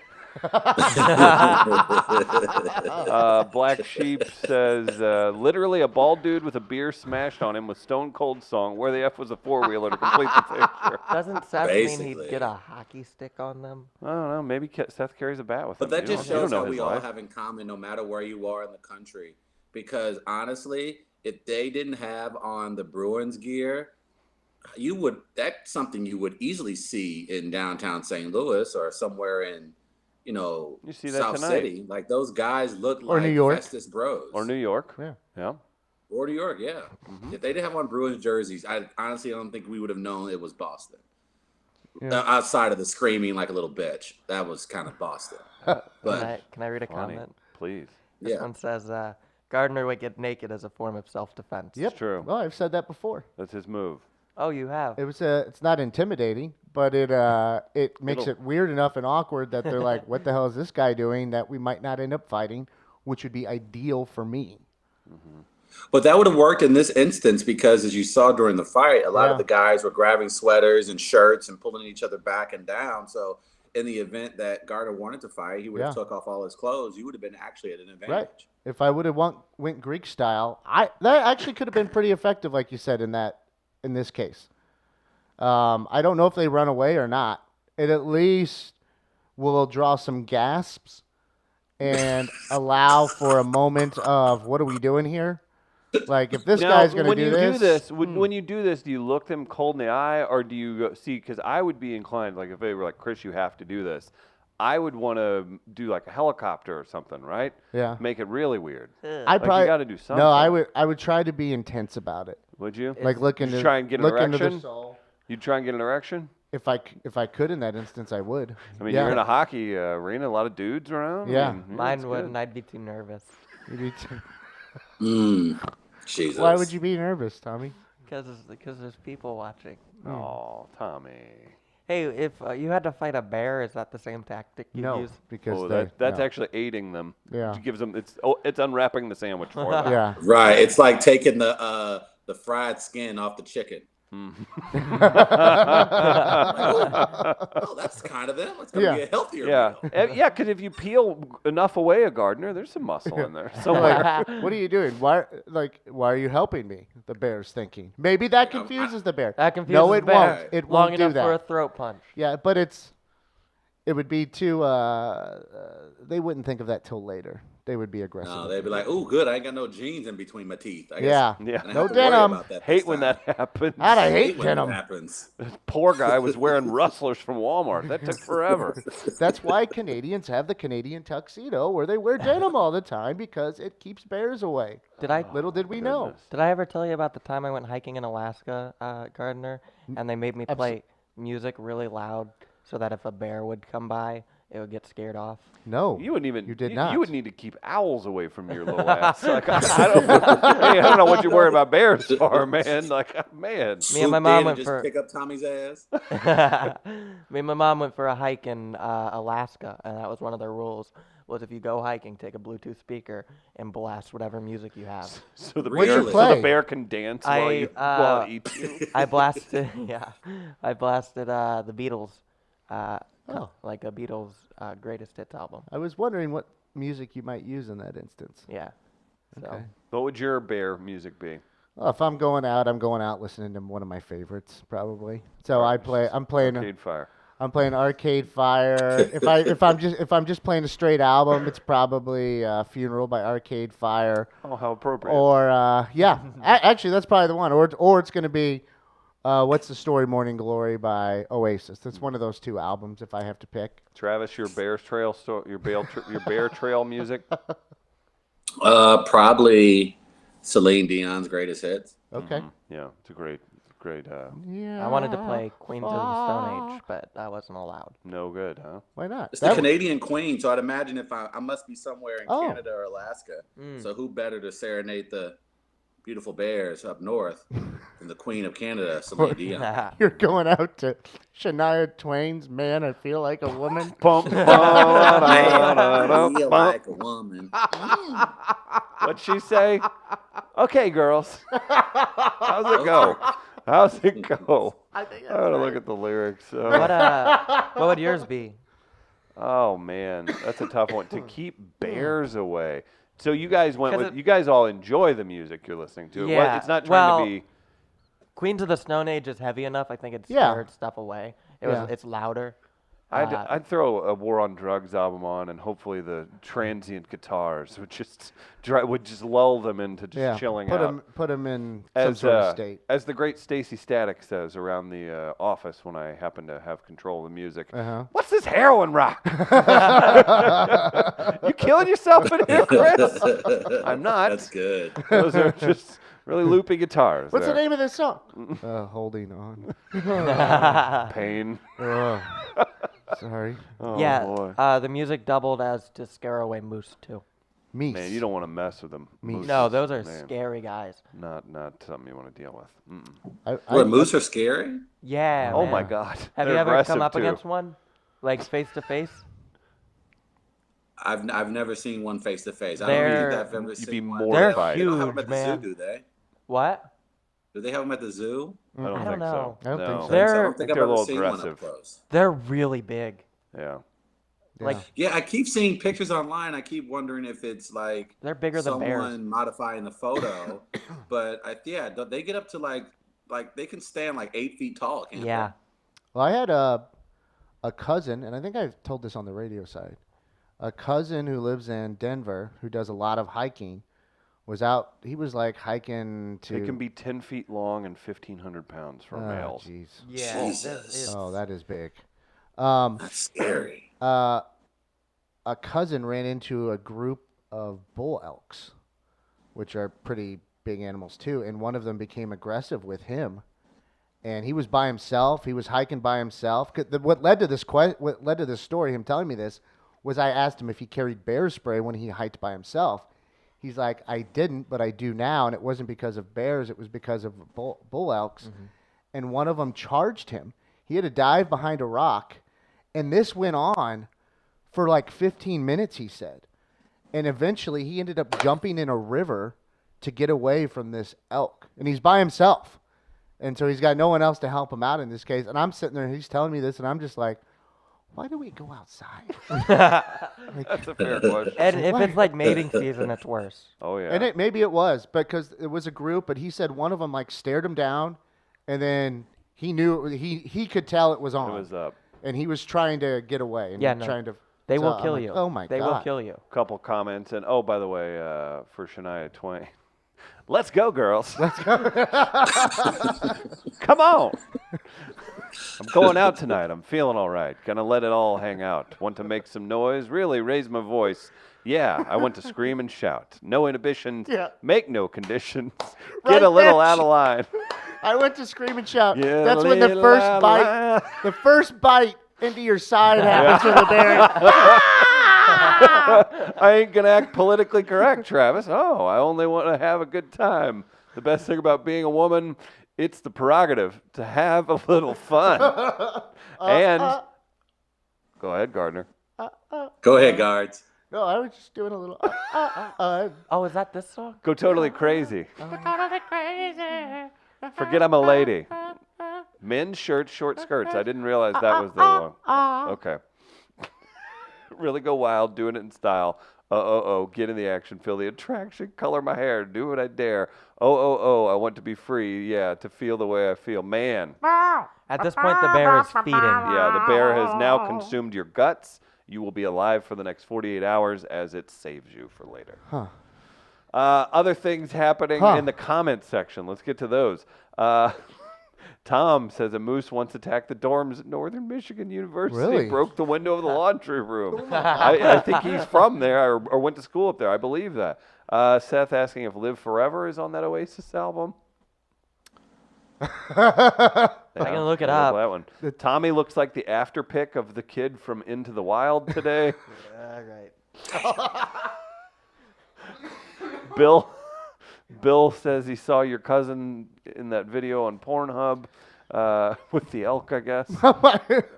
Speaker 1: Black Sheep says, literally a bald dude with a beer smashed on him with Stone Cold song. Where the F was a four-wheeler to complete the picture?
Speaker 2: Doesn't Seth mean
Speaker 3: Basically.
Speaker 2: he'd get a hockey stick on them?
Speaker 1: I don't know. Maybe Seth carries a bat with him.
Speaker 3: But that
Speaker 1: You
Speaker 3: just
Speaker 1: don't- you
Speaker 3: shows
Speaker 1: don't
Speaker 3: how
Speaker 1: know
Speaker 3: we
Speaker 1: his
Speaker 3: all
Speaker 1: life.
Speaker 3: have in common, no matter where you are in the country. Because honestly, if they didn't have on the Bruins gear, that's something you would easily see in downtown St. Louis or somewhere in,
Speaker 1: You see that
Speaker 3: South
Speaker 1: tonight.
Speaker 3: City. Like those guys look
Speaker 4: Or
Speaker 3: like
Speaker 4: New York.
Speaker 3: Festus Bros.
Speaker 1: Or New York.
Speaker 4: Yeah.
Speaker 1: Yeah.
Speaker 3: Or New York, yeah.
Speaker 1: Mm-hmm.
Speaker 3: If they didn't have on Bruins jerseys, I honestly don't think we would have known it was Boston.
Speaker 4: Yeah.
Speaker 3: Outside of the screaming like a little bitch, that was kind of Boston. But
Speaker 2: Can I read a
Speaker 1: Funny.
Speaker 2: comment?
Speaker 1: Please.
Speaker 2: This
Speaker 3: yeah,
Speaker 2: one says, Gardner would get naked as a form of self-defense.
Speaker 4: Yep.
Speaker 1: true.
Speaker 4: Well, I've said that before.
Speaker 1: That's his move.
Speaker 2: Oh, you have.
Speaker 4: It's not intimidating, but it makes it weird enough and awkward that they're like, what the hell is this guy doing, that we might not end up fighting, which would be ideal for me.
Speaker 1: Mm-hmm.
Speaker 3: But that would have worked in this instance because, as you saw during the fight, a lot of
Speaker 4: Yeah.
Speaker 3: the guys were grabbing sweaters and shirts and pulling each other back and down. So in the event that Gardner wanted to fight, he would have took off all his clothes. You would have been actually at an advantage.
Speaker 4: Right. If I would have went Greek style, that actually could have been pretty effective, like you said, in this case. I don't know if they run away or not. It at least will draw some gasps and allow for a moment of, what are we doing here? Like, if this guy's going to do this.
Speaker 1: When you do this, do you look them cold in the eye, or do you go, see, because I would be inclined, like if they were like, Chris, you have to do this, I would want to do like a helicopter or something, right?
Speaker 4: Yeah.
Speaker 1: Make it really weird.
Speaker 4: I
Speaker 1: Like, you got to do something.
Speaker 4: No, I would try to be intense about it.
Speaker 1: Would you?
Speaker 4: Like, look into
Speaker 1: try and get an
Speaker 4: look into
Speaker 1: erection?
Speaker 4: the soul.
Speaker 1: You'd try and get an erection?
Speaker 4: If I could in that instance, I would.
Speaker 1: I mean,
Speaker 4: yeah.
Speaker 1: you're in a hockey arena, a lot of dudes around.
Speaker 4: Yeah.
Speaker 1: I mean,
Speaker 2: Mine
Speaker 1: it's
Speaker 2: wouldn't.
Speaker 1: good.
Speaker 2: I'd be too nervous.
Speaker 3: Jesus.
Speaker 4: Why would you be nervous, Tommy?
Speaker 2: Because there's people watching.
Speaker 1: Oh, Tommy.
Speaker 2: Hey, if you had to fight a bear, is that the same tactic you
Speaker 4: No,
Speaker 2: use?
Speaker 4: because
Speaker 1: Oh,
Speaker 4: they,
Speaker 1: that's
Speaker 4: no.
Speaker 1: actually aiding them.
Speaker 4: Yeah.
Speaker 1: It gives them. It's unwrapping the sandwich for them.
Speaker 4: Yeah.
Speaker 3: Right. It's like taking the fried skin off the chicken. Oh, that's kind of them. It's going to be a healthier
Speaker 1: Yeah,
Speaker 3: meal.
Speaker 1: yeah. Because if you peel enough away a Gardner, there's some muscle in there somewhere.
Speaker 4: Like, what are you doing? Why are you helping me? The bear's thinking. Maybe that confuses the bear.
Speaker 2: That confuses
Speaker 4: No,
Speaker 2: the
Speaker 4: it
Speaker 2: bear.
Speaker 4: won't. It
Speaker 2: Long
Speaker 4: won't do
Speaker 2: enough for a
Speaker 4: that.
Speaker 2: throat punch.
Speaker 4: Yeah, but it would be too. They wouldn't think of that till later. They would be aggressive.
Speaker 3: No, they'd be like, "Oh, good, I ain't got no jeans in between my teeth." I guess
Speaker 4: Yeah.
Speaker 3: I
Speaker 1: Yeah.
Speaker 3: don't
Speaker 4: No
Speaker 3: have to worry
Speaker 4: denim.
Speaker 3: about that
Speaker 1: Hate
Speaker 3: this
Speaker 1: when
Speaker 3: time.
Speaker 1: that happens.
Speaker 4: God, I hate
Speaker 3: When that
Speaker 4: denim.
Speaker 3: happens.
Speaker 1: Poor guy was wearing rustlers from Walmart. That took forever.
Speaker 4: That's why Canadians have the Canadian tuxedo, where they wear denim all the time because it keeps bears away. Little did we know.
Speaker 1: Goodness.
Speaker 2: Did I ever tell you about the time I went hiking in Alaska, Gardner, and they made me play music really loud so that if a bear would come by, it would get scared off?
Speaker 4: No,
Speaker 1: You wouldn't even.
Speaker 4: You did not.
Speaker 1: You would need to keep owls away from your little ass. Like, I don't know what you're worried about bears for, man. Like, man.
Speaker 2: Me and my
Speaker 3: Swoop
Speaker 2: mom
Speaker 3: in
Speaker 2: went
Speaker 3: just
Speaker 2: for-
Speaker 3: pick up Tommy's ass.
Speaker 2: Me and my mom went for a hike in Alaska, and that was one of their rules. Was if you go hiking, take a Bluetooth speaker and blast whatever music you have.
Speaker 1: So the
Speaker 3: What'd
Speaker 1: bear,
Speaker 3: you
Speaker 1: so
Speaker 4: play?
Speaker 1: the bear can dance while it eats you.
Speaker 2: I blasted, I blasted the Beatles, like a Beatles greatest hits album.
Speaker 4: I was wondering what music you might use in that instance.
Speaker 2: Yeah. So.
Speaker 4: Okay.
Speaker 1: What would your bear music be?
Speaker 4: Well, if I'm going out listening to one of my favorites, probably. So I'm playing
Speaker 1: Arcade Fire.
Speaker 4: Arcade Fire. if I'm just playing a straight album, it's probably Funeral by Arcade Fire.
Speaker 1: Oh, how appropriate.
Speaker 4: Or actually that's probably the one. Or it's going to be What's the Story, Morning Glory by Oasis. That's one of those two albums if I have to pick.
Speaker 1: Travis, your bear trail, your bear trail music.
Speaker 3: Probably Celine Dion's greatest hits.
Speaker 4: Okay.
Speaker 1: Yeah, it's a great.
Speaker 4: Yeah.
Speaker 2: I wanted to play Queens of the Stone Age, but that wasn't allowed.
Speaker 1: No good, huh?
Speaker 4: Why not?
Speaker 3: It's the Canadian Queen, so I'd imagine if I must be somewhere in
Speaker 4: Oh.
Speaker 3: Canada or Alaska. So who better to serenade the beautiful bears up north than the Queen of Canada, Celine Dion?
Speaker 4: You're going out to Shania Twain's "Man, I Feel Like a Woman."
Speaker 1: Bump,
Speaker 3: Man, I feel like a woman.
Speaker 1: What'd she say? Okay, girls. How's it go? How's it go? I gotta look at the lyrics.
Speaker 2: What would yours be?
Speaker 1: Oh man, that's a tough one. To keep bears away. So you guys went
Speaker 2: 'Cause
Speaker 1: with. You guys all enjoy the music you're listening to.
Speaker 2: Yeah,
Speaker 1: It's not trying
Speaker 2: well,
Speaker 1: to be.
Speaker 2: Queens of the Stone Age is heavy enough. I think it
Speaker 4: Yeah.
Speaker 2: scared stuff away.
Speaker 4: Yeah.
Speaker 2: It's louder.
Speaker 1: I'd throw a War on Drugs album on, and hopefully the transient guitars would just lull them into just chilling out.
Speaker 4: Put them in some sort of state.
Speaker 1: As the great Stacy Static says around the office when I happen to have control of the music, what's this heroin rock? You killing yourself in here, Chris? I'm not.
Speaker 3: That's good.
Speaker 1: Those are just really loopy guitars.
Speaker 4: What's the
Speaker 1: there.
Speaker 4: name of this song? Holding On.
Speaker 1: Pain.
Speaker 4: Oh, sorry.
Speaker 1: Oh,
Speaker 2: Yeah,
Speaker 1: boy.
Speaker 2: the music doubled as to scare away moose too.
Speaker 4: Meese.
Speaker 1: Man, you don't want to mess with them.
Speaker 4: Meese.
Speaker 2: No, those are
Speaker 1: Man,
Speaker 2: scary guys.
Speaker 1: Not something you want to deal with.
Speaker 3: What, moose are scary?
Speaker 2: Yeah.
Speaker 1: Oh
Speaker 2: man.
Speaker 1: my God.
Speaker 2: Have
Speaker 1: They're
Speaker 2: you ever come
Speaker 1: aggressive,
Speaker 2: up
Speaker 1: too.
Speaker 2: against one, like face to face?
Speaker 3: I've never seen one face to face. I
Speaker 2: They're-
Speaker 3: don't think I've ever
Speaker 1: You'd
Speaker 3: seen
Speaker 1: be
Speaker 3: one.
Speaker 1: mortified.
Speaker 3: They don't have them
Speaker 2: Huge,
Speaker 3: at the zoo,
Speaker 2: man.
Speaker 3: do they?
Speaker 2: What?
Speaker 3: Do they have them at the zoo?
Speaker 1: I don't
Speaker 2: I
Speaker 1: think
Speaker 2: don't know.
Speaker 1: so.
Speaker 4: I don't think
Speaker 1: No.
Speaker 4: so.
Speaker 3: I
Speaker 2: They're
Speaker 3: don't think
Speaker 1: they're
Speaker 3: I've
Speaker 1: a
Speaker 3: ever
Speaker 1: little
Speaker 3: seen one
Speaker 1: aggressive.
Speaker 3: up close.
Speaker 2: they're really big.
Speaker 1: Yeah.
Speaker 2: Like
Speaker 3: Yeah, I keep seeing pictures online. I keep wondering if it's like
Speaker 2: they're bigger than bears.
Speaker 3: someone modifying the photo. But they get up to like they can stand like 8 feet tall. Can't
Speaker 2: Yeah.
Speaker 4: Well, I had a cousin, and I think I've told this on the radio side. A cousin who lives in Denver who does a lot of hiking was out. He was like hiking to.
Speaker 1: They can be 10 feet long and 1,500 pounds for males.
Speaker 4: Jeez.
Speaker 2: Yeah.
Speaker 3: Jesus.
Speaker 4: Oh, that is big.
Speaker 3: That's scary.
Speaker 4: A cousin ran into a group of bull elks, which are pretty big animals too, and one of them became aggressive with him. And he was by himself. He was hiking by himself. What led to this story, him telling me this, was I asked him if he carried bear spray when he hiked by himself. He's like, I didn't, but I do now, and it wasn't because of bears. It was because of bull elks.
Speaker 2: Mm-hmm.
Speaker 4: And one of them charged him. He had to dive behind a rock, and this went on for like 15 minutes, he said. And eventually he ended up jumping in a river to get away from this elk. And he's by himself. And so he's got no one else to help him out in this case. And I'm sitting there, and he's telling me this, and I'm just like, why do we go outside?
Speaker 1: That's a fair question.
Speaker 2: And if it's like mating season, it's worse.
Speaker 1: Oh, yeah.
Speaker 4: And maybe it was, because it was a group, but he said one of them like stared him down, and then he knew, he could tell it was on.
Speaker 1: It was up.
Speaker 4: And he was trying to get away. And
Speaker 2: Yeah, no.
Speaker 4: trying to.
Speaker 2: They
Speaker 4: so
Speaker 2: will
Speaker 4: I'm
Speaker 2: kill
Speaker 4: like,
Speaker 2: you.
Speaker 4: Oh, my God.
Speaker 2: They will kill you.
Speaker 1: Couple comments. And, oh, by the way, for Shania Twain, let's go, girls. Let's go. Come on. I'm going out tonight. I'm feeling all right. Gonna let it all hang out. Want to make some noise? Really raise my voice. Yeah, I want to scream and shout. No inhibitions.
Speaker 4: Yeah.
Speaker 1: Make no conditions.
Speaker 4: Right
Speaker 1: Get a little
Speaker 4: there.
Speaker 1: out of line.
Speaker 4: I went to scream and shout.
Speaker 1: Get
Speaker 4: That's
Speaker 1: a
Speaker 4: when the
Speaker 1: little
Speaker 4: first
Speaker 1: out of
Speaker 4: bite,
Speaker 1: line.
Speaker 4: the first bite into your side happens from the bear.
Speaker 1: I ain't gonna act politically correct, Travis. Oh, I only want to have a good time. The best thing about being a woman, it's the prerogative to have a little fun. And go ahead, Gardner.
Speaker 3: Go ahead, guards.
Speaker 4: No, I was just doing a little.
Speaker 2: Oh, is that this song?
Speaker 1: Go totally crazy. Forget I'm a lady. Men's shirts, short skirts. I didn't realize that was the one. Okay. Really go wild, doing it in style. Get in the action, feel the attraction, color my hair, do what I dare. I want to be free, yeah, to feel the way I feel. Man,
Speaker 2: At this point, the bear is feeding.
Speaker 1: yeah, the bear has now consumed your guts. You will be alive for the next 48 hours as it saves you for later.
Speaker 4: Huh.
Speaker 1: Other things happening in the comment section. Let's get to those. Tom says a moose once attacked the dorms at Northern Michigan University.
Speaker 4: Really?
Speaker 1: Broke the window of the laundry room. I think he's from there or went to school up there. I believe that. Seth asking if Live Forever is on that Oasis album.
Speaker 2: I can look it
Speaker 1: I love
Speaker 2: up.
Speaker 1: that one. Tommy looks like the after pick of the kid from Into the Wild today.
Speaker 2: All right.
Speaker 1: Bill says he saw your cousin in that video on Pornhub with the elk, I guess.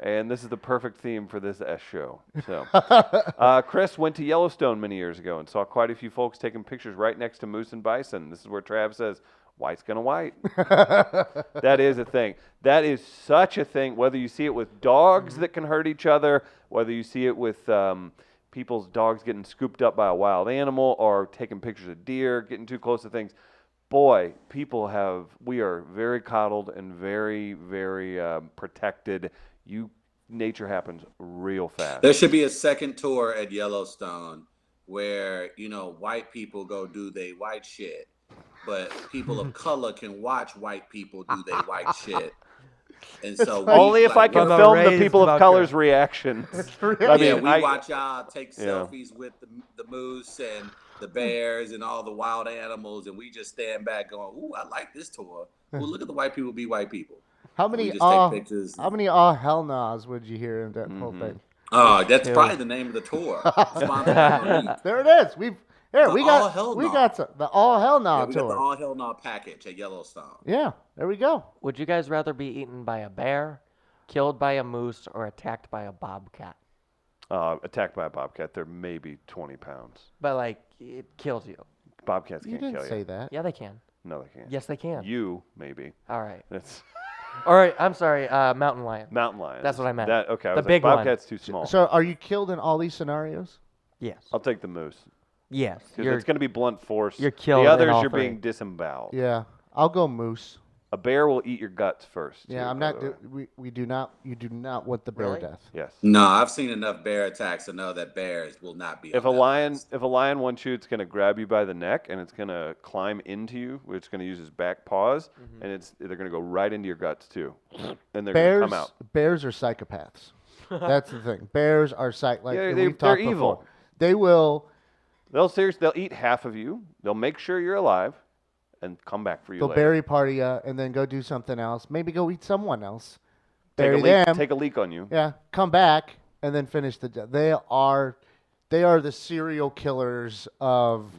Speaker 1: And this is the perfect theme for this S show. So, Chris went to Yellowstone many years ago and saw quite a few folks taking pictures right next to moose and bison. This is where Trav says, white's gonna white. That is a thing. That is such a thing, whether you see it with dogs that can hurt each other, whether you see it with people's dogs getting scooped up by a wild animal or taking pictures of deer, getting too close to things. Boy, we are very coddled and very, very protected. Nature happens real fast.
Speaker 3: There should be a second tour at Yellowstone where, white people go do they white shit, but people of color can watch white people do they white shit. And so
Speaker 1: Only if I can
Speaker 2: From a
Speaker 1: film the
Speaker 2: raised
Speaker 1: people of
Speaker 2: bucker.
Speaker 1: color's reactions. I mean,
Speaker 3: we
Speaker 1: I-
Speaker 3: watch y'all take selfies with the moose and the bears and all the wild animals, and we just stand back going, "Ooh, I like this tour. Ooh, look at the white people be white people."
Speaker 4: How
Speaker 3: We
Speaker 4: many
Speaker 3: just take pictures.
Speaker 4: how many hell no's would you hear in that whole thing?
Speaker 3: Oh, that's
Speaker 2: Two.
Speaker 3: probably the name of the tour. Sponsored by Monique.
Speaker 4: There it is. Here,
Speaker 3: The
Speaker 4: we
Speaker 3: All Hell
Speaker 4: got
Speaker 3: Nah.
Speaker 4: some, the All Hell Nah
Speaker 3: Yeah, we got the
Speaker 4: tour.
Speaker 3: All Hell Nah package at Yellowstone.
Speaker 4: Yeah, there we go.
Speaker 2: Would you guys rather be eaten by a bear, killed by a moose, or attacked by a bobcat?
Speaker 1: Attacked by a bobcat, they're maybe 20 pounds.
Speaker 2: But like it kills you.
Speaker 1: Bobcats
Speaker 4: You
Speaker 1: can't
Speaker 4: didn't
Speaker 1: kill
Speaker 4: say
Speaker 1: you.
Speaker 4: that.
Speaker 2: Yeah, they can.
Speaker 1: No, they can't.
Speaker 2: Yes, they can.
Speaker 1: You maybe.
Speaker 2: All right.
Speaker 1: That's
Speaker 2: All right. I'm sorry. Mountain lion.
Speaker 1: mountain lions.
Speaker 2: That's what I meant.
Speaker 1: That okay? I
Speaker 2: The
Speaker 1: was
Speaker 2: big
Speaker 1: like,
Speaker 2: one.
Speaker 1: bobcat's too small.
Speaker 4: So, are you killed in all these scenarios?
Speaker 2: Yes.
Speaker 1: I'll take the moose
Speaker 2: Yes.
Speaker 1: because it's going to be blunt force.
Speaker 2: you're killed
Speaker 1: The
Speaker 2: in
Speaker 1: others,
Speaker 2: all
Speaker 1: you're
Speaker 2: three.
Speaker 1: being disemboweled.
Speaker 4: Yeah, I'll go moose.
Speaker 1: A bear will eat your guts first.
Speaker 4: Yeah,
Speaker 1: too,
Speaker 4: I'm
Speaker 1: by
Speaker 4: not.
Speaker 1: the way.
Speaker 4: We do not. You do not want the bear
Speaker 2: Really?
Speaker 4: death.
Speaker 1: Yes.
Speaker 3: No, I've seen enough bear attacks to know that bears will not be.
Speaker 1: If
Speaker 3: on
Speaker 1: a
Speaker 3: that
Speaker 1: lion,
Speaker 3: list.
Speaker 1: if a lion wants you, it's going to grab you by the neck and it's going to climb into you. It's going to use its back paws, and they're going to go right into your guts too, and they're going to
Speaker 4: Bears.
Speaker 1: come out.
Speaker 4: Bears are psychopaths. That's the thing. Bears are like
Speaker 1: Yeah,
Speaker 4: and
Speaker 1: they're
Speaker 4: we've talked
Speaker 1: evil.
Speaker 4: before. They will.
Speaker 1: They'll eat half of you. They'll make sure you're alive, and come back for you
Speaker 4: They'll
Speaker 1: later.
Speaker 4: bury party you and then go do something else. Maybe go eat someone else.
Speaker 1: take
Speaker 4: Bury
Speaker 1: a leak,
Speaker 4: them.
Speaker 1: take a leak on you.
Speaker 4: Yeah, come back and then finish the. They are the serial killers of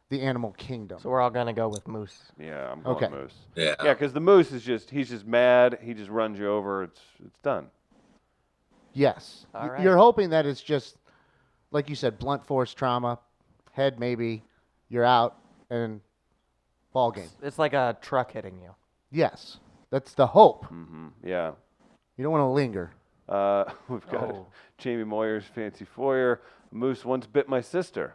Speaker 4: the animal kingdom.
Speaker 2: So we're all gonna go with moose.
Speaker 1: Yeah, I'm going
Speaker 4: Okay.
Speaker 1: moose.
Speaker 3: Yeah.
Speaker 1: Yeah, because the moose is he's just mad. He just runs you over. It's done.
Speaker 4: Yes.
Speaker 2: All right.
Speaker 4: You're hoping that it's just, like you said, blunt force trauma, head maybe, you're out, and ball game.
Speaker 2: It's like a truck hitting you.
Speaker 4: Yes. That's the hope.
Speaker 1: Yeah.
Speaker 4: You don't want to linger.
Speaker 1: We've got
Speaker 2: Oh.
Speaker 1: Jamie Moyer's fancy foyer. Moose once bit my sister.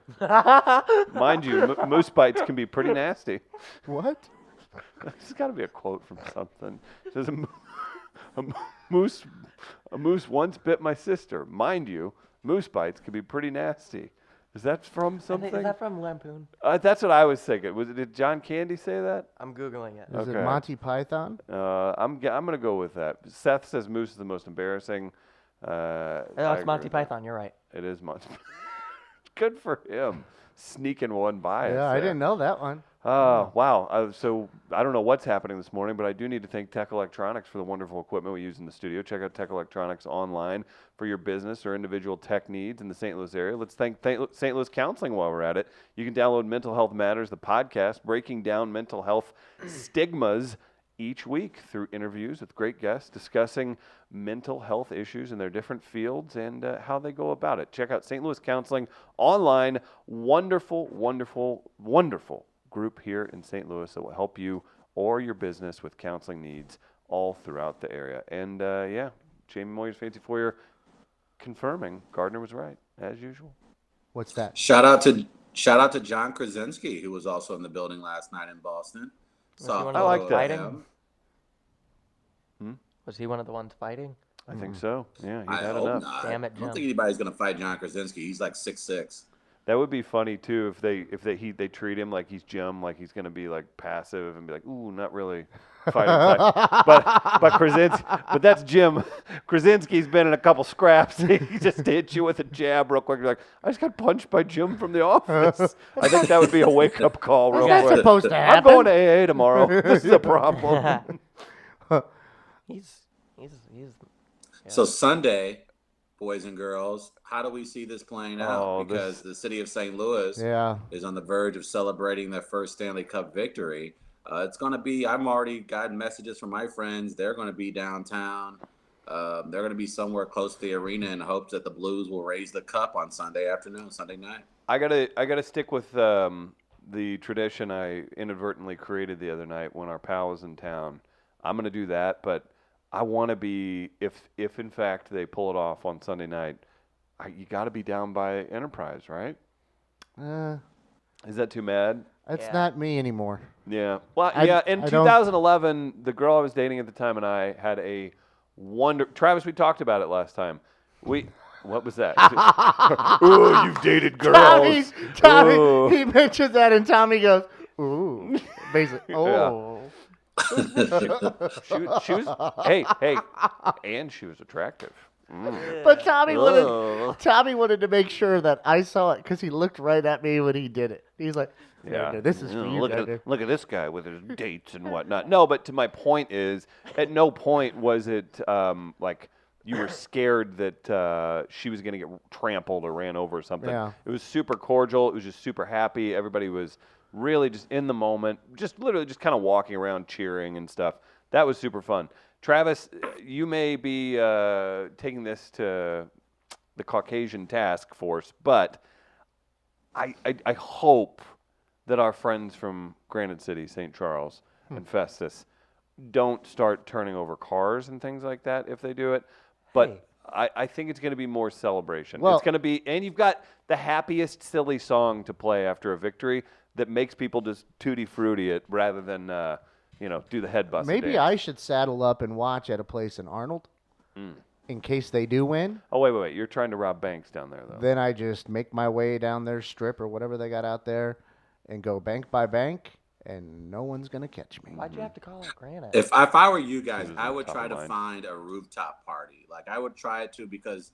Speaker 1: Mind you, moose bites can be pretty nasty.
Speaker 4: What?
Speaker 1: This has got to be a quote from something. It says a moose once bit my sister. Mind you, moose bites can be pretty nasty. Is that from something?
Speaker 2: Is that from Lampoon?
Speaker 1: That's what I was thinking. Did John Candy say that?
Speaker 2: I'm googling it.
Speaker 4: Is
Speaker 1: Okay.
Speaker 4: it Monty Python?
Speaker 1: I'm gonna go with that. Seth says moose is the most embarrassing.
Speaker 2: No,
Speaker 1: I
Speaker 2: it's
Speaker 1: agree
Speaker 2: Monty
Speaker 1: with that.
Speaker 2: Python. You're right.
Speaker 1: It is Monty. Good for him, sneaking one by us.
Speaker 4: Yeah, I
Speaker 1: there.
Speaker 4: didn't know that one.
Speaker 1: Oh, wow. So I don't know what's happening this morning, but I do need to thank Tech Electronics for the wonderful equipment we use in the studio. Check out Tech Electronics online for your business or individual tech needs in the St. Louis area. Let's thank St. Louis Counseling while we're at it. You can download Mental Health Matters, the podcast, breaking down mental health stigmas each week through interviews with great guests discussing mental health issues in their different fields and how they go about it. Check out St. Louis Counseling online. Wonderful, wonderful, wonderful group here in St. Louis that will help you or your business with counseling needs all throughout the area. And yeah, Jamie Moyer's Fancy Foyer confirming Gardner was right, as usual.
Speaker 4: What's that?
Speaker 3: Shout out to John Krasinski, who was also in the building last night in Boston.
Speaker 2: Was he one of
Speaker 1: I
Speaker 2: the
Speaker 1: like
Speaker 2: ones
Speaker 1: that.
Speaker 2: fighting? Was he one of the ones fighting?
Speaker 1: I think so. Yeah, he
Speaker 3: I
Speaker 1: had
Speaker 3: hope
Speaker 1: enough.
Speaker 3: not.
Speaker 2: Damn it,
Speaker 3: I don't
Speaker 2: Jim.
Speaker 3: think anybody's gonna fight John Krasinski. He's like 6'6".
Speaker 1: That would be funny too if they treat him like he's Jim, like he's gonna be like passive and be like, ooh, not really fighting type. but Krasinski, but that's Jim. Krasinski's been in a couple scraps. He just hit you with a jab real quick. You're like, I just got punched by Jim from The Office. I think that would be a wake up call real
Speaker 4: That's
Speaker 1: quick.
Speaker 4: supposed to
Speaker 1: I'm
Speaker 4: happen.
Speaker 1: going to AA tomorrow. This is a problem.
Speaker 2: He's
Speaker 3: So Sunday, boys and girls, how do we see this playing out?
Speaker 1: Oh,
Speaker 3: Because the city of St. Louis
Speaker 4: Yeah.
Speaker 3: is on the verge of celebrating their first Stanley Cup victory. It's going to be, I'm already gotten messages from my friends. They're going to be downtown. They're going to be somewhere close to the arena in hopes that the Blues will raise the cup on Sunday afternoon, Sunday night.
Speaker 1: I gotta stick with the tradition I inadvertently created the other night when our pal was in town. I'm gonna do that, but I want to be if in fact they pull it off on Sunday night. You got to be down by Enterprise, right? Is that too mad?
Speaker 4: That's
Speaker 2: Yeah.
Speaker 4: not me anymore.
Speaker 1: Yeah. Well,
Speaker 4: I-
Speaker 1: yeah. In
Speaker 4: I don't-
Speaker 1: 2011, the girl I was dating at the time and I had a Travis, we talked about it last time. What was that? Ooh, you've dated girls.
Speaker 4: Tommy,
Speaker 1: Ooh.
Speaker 4: he mentions that and Tommy goes, ooh. Basically, oh.
Speaker 1: She was. Hey, and she was attractive.
Speaker 4: But Tommy
Speaker 1: Oh.
Speaker 4: wanted to make sure that I saw it because he looked right at me when he did it. He's like,
Speaker 1: Yeah,
Speaker 4: this is for you,
Speaker 1: look
Speaker 4: Gardner."
Speaker 1: look at this guy with his dates and whatnot. No, but to my point is, at no point was it like you were scared that she was going to get trampled or ran over or something.
Speaker 4: Yeah.
Speaker 1: It was super cordial. It was just super happy. Everybody was really just in the moment, just literally just kind of walking around cheering and stuff. That was super fun. Travis, you may be taking this to the Caucasian task force, but I hope that our friends from Granite City, St. Charles, and Festus don't start turning over cars and things like that if they do it. But
Speaker 2: Hey.
Speaker 1: I think it's going to be more celebration.
Speaker 4: Well-
Speaker 1: It's going to be, and you've got the happiest silly song to play after a victory that makes people just tutti frutti it rather than do the head bust.
Speaker 4: Maybe I should saddle up and watch at a place in Arnold in case they do win.
Speaker 1: Oh wait! You're trying to rob banks down there though.
Speaker 4: Then I just make my way down their strip or whatever they got out there and go bank by bank, and no one's going to catch me.
Speaker 2: Why'd you have to call it Granite?
Speaker 3: If I were you guys,
Speaker 1: This is
Speaker 3: I
Speaker 1: on
Speaker 3: would
Speaker 1: top
Speaker 3: try
Speaker 1: of
Speaker 3: to
Speaker 1: mind.
Speaker 3: find a rooftop party. Like I would try to, because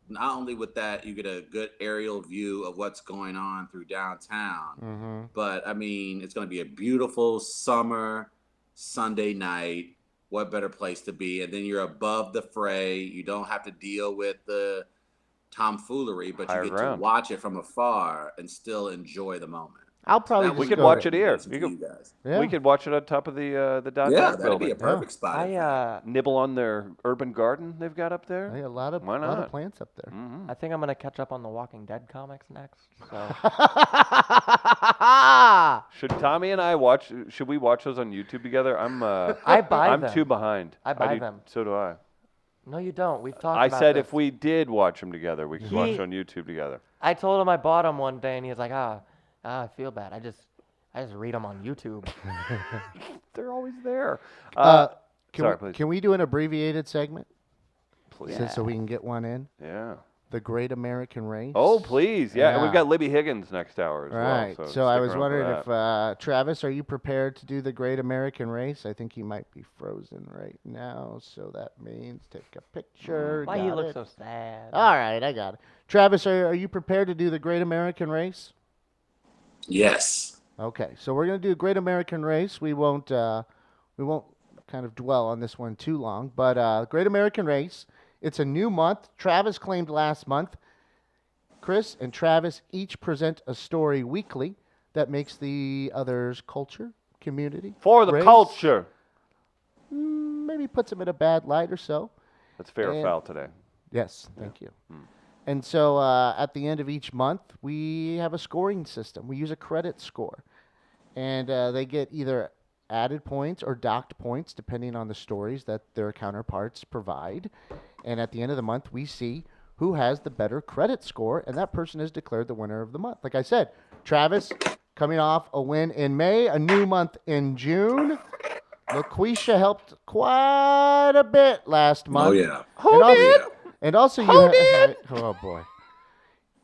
Speaker 3: not only with that you get a good aerial view of what's going on through downtown, but I mean it's going to be a beautiful summer Sunday night. What better place to be? And then you're above the fray. You don't have to deal with the tomfoolery, but
Speaker 1: Higher
Speaker 3: you get
Speaker 1: ground.
Speaker 3: to watch it from afar and still enjoy the moment.
Speaker 4: I'll probably
Speaker 3: That
Speaker 4: just
Speaker 1: We
Speaker 3: would
Speaker 1: could
Speaker 3: be
Speaker 4: go
Speaker 1: watch
Speaker 4: to-
Speaker 1: it here.
Speaker 3: amazing
Speaker 1: You
Speaker 3: for
Speaker 1: could-
Speaker 3: you guys.
Speaker 4: Yeah.
Speaker 1: We could watch it on top of the Dot
Speaker 3: Yeah,
Speaker 1: Dot
Speaker 3: that'd be a
Speaker 1: building.
Speaker 3: perfect spot.
Speaker 1: Nibble on their urban garden they've got up there.
Speaker 4: Hey, a lot of
Speaker 1: Why
Speaker 4: lot of
Speaker 1: not?
Speaker 4: plants up there.
Speaker 1: Mhm.
Speaker 2: I think I'm gonna catch up on the Walking Dead comics next. So
Speaker 1: Should Tommy and I watch? Should we watch those on YouTube together? I'm.
Speaker 2: I buy
Speaker 1: I'm
Speaker 2: them.
Speaker 1: too behind.
Speaker 2: I buy
Speaker 1: do-
Speaker 2: them.
Speaker 1: So do I.
Speaker 2: No, you don't. We've talked
Speaker 1: I
Speaker 2: about
Speaker 1: said
Speaker 2: this.
Speaker 1: if we did watch them together, we could watch
Speaker 2: He-
Speaker 1: it on YouTube together.
Speaker 2: I told him I bought them one day, and he was like, I feel bad. I just read them on YouTube.
Speaker 1: They're always there.
Speaker 4: Can,
Speaker 1: please.
Speaker 4: can we do an abbreviated segment
Speaker 1: Please.
Speaker 4: so we can get one in?
Speaker 1: Yeah.
Speaker 4: The Great American Race.
Speaker 1: Oh, please. Yeah. And we've
Speaker 4: Yeah.
Speaker 1: got Libby Higgins next hour as
Speaker 4: Right.
Speaker 1: well.
Speaker 4: So I
Speaker 1: stick
Speaker 4: was
Speaker 1: around for
Speaker 4: wondering
Speaker 1: that.
Speaker 4: if Travis, are you prepared to do the Great American Race? I think he might be frozen right now, so that means take a picture.
Speaker 2: Why he
Speaker 4: Got
Speaker 2: look
Speaker 4: it.
Speaker 2: so sad?
Speaker 4: All right, I got it. Travis, are you prepared to do the Great American Race?
Speaker 3: Yes.
Speaker 4: Okay, so we're gonna do a Great American Race. We won't kind of dwell on this one too long, but Great American Race. It's a new month. Travis claimed last month. Chris and Travis each present a story weekly that makes the other's culture, community,
Speaker 1: For the
Speaker 4: race,
Speaker 1: culture.
Speaker 4: maybe puts them in a bad light or so.
Speaker 1: That's fair or
Speaker 4: And-
Speaker 1: foul today.
Speaker 4: Yes, thank you. And so at the end of each month, we have a scoring system. We use a credit score. And they get either added points or docked points, depending on the stories that their counterparts provide. And at the end of the month, we see who has the better credit score, and that person is declared the winner of the month. Like I said, Travis coming off a win in May, a new month in June. LaQuisha helped quite a bit last month.
Speaker 3: Oh yeah.
Speaker 4: And also,
Speaker 3: Yeah.
Speaker 4: and also you had, oh boy.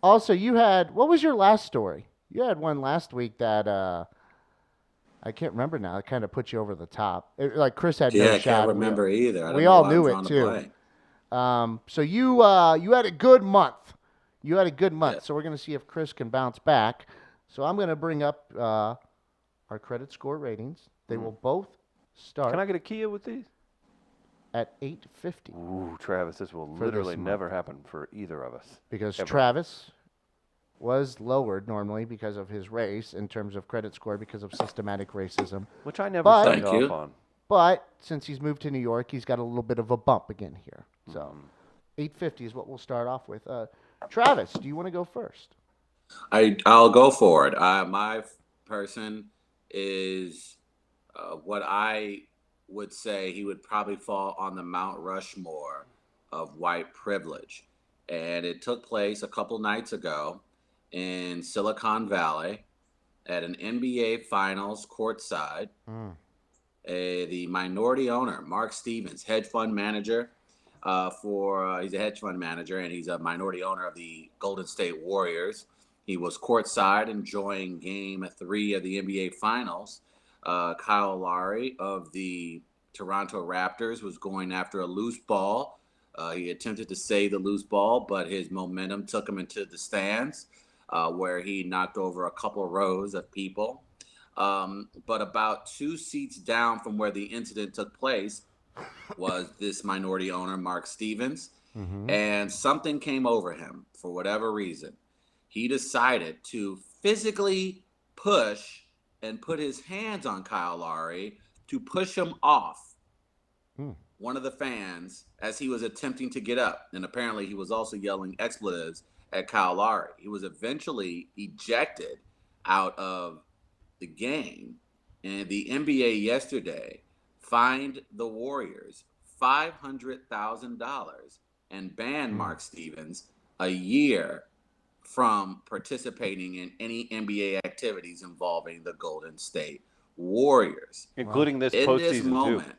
Speaker 4: Also, you had, what was your last story? You had one last week that I can't remember now. It kind of put you over the top. Like Chris had
Speaker 3: Yeah,
Speaker 4: no
Speaker 3: I
Speaker 4: shot.
Speaker 3: can't remember either. I don't
Speaker 4: we
Speaker 3: know
Speaker 4: all
Speaker 3: why I'm
Speaker 4: knew it
Speaker 3: drawing a
Speaker 4: too.
Speaker 3: blank.
Speaker 4: So you had a good month. You had a good month.
Speaker 3: Yeah.
Speaker 4: So we're going to see if Chris can bounce back. So I'm going to bring up our credit score ratings. They will both start
Speaker 1: Can I get a Kia with these?
Speaker 4: at 850
Speaker 1: Ooh, Travis, this will
Speaker 4: For this
Speaker 1: literally
Speaker 4: month.
Speaker 1: never happen for either of us.
Speaker 4: because
Speaker 1: Ever.
Speaker 4: Travis was lowered normally because of his race in terms of credit score because of systematic racism.
Speaker 1: Which I never
Speaker 4: But-
Speaker 1: signed
Speaker 3: Thank you.
Speaker 1: off on.
Speaker 4: But since he's moved to New York, he's got a little bit of a bump again here. So 850 is what we'll start off with. Travis, do you want to go first?
Speaker 3: I'll go for it. My person is what I would say he would probably fall on the Mount Rushmore of white privilege. And it took place a couple nights ago in Silicon Valley at an NBA Finals courtside. The minority owner, Mark Stevens, hedge fund manager he's a hedge fund manager and he's a minority owner of the Golden State Warriors. He was courtside enjoying game 3 of the NBA Finals. Kyle Lowry of the Toronto Raptors was going after a loose ball. He attempted to save the loose ball, but his momentum took him into the stands where he knocked over a couple rows of people. But about 2 seats down from where the incident took place was this minority owner, Mark Stevens,
Speaker 4: Mm-hmm.
Speaker 3: and something came over him for whatever reason. He decided to physically push and put his hands on Kyle Lowry to push him off one of the fans as he was attempting to get up. And apparently he was also yelling expletives at Kyle Lowry. He was eventually ejected out of the game. And the NBA yesterday fined the Warriors $500,000 and banned Mark Stevens a year from participating in any NBA activities involving the Golden State Warriors.
Speaker 1: Including this
Speaker 3: In this
Speaker 1: postseason,
Speaker 3: moment,
Speaker 1: too.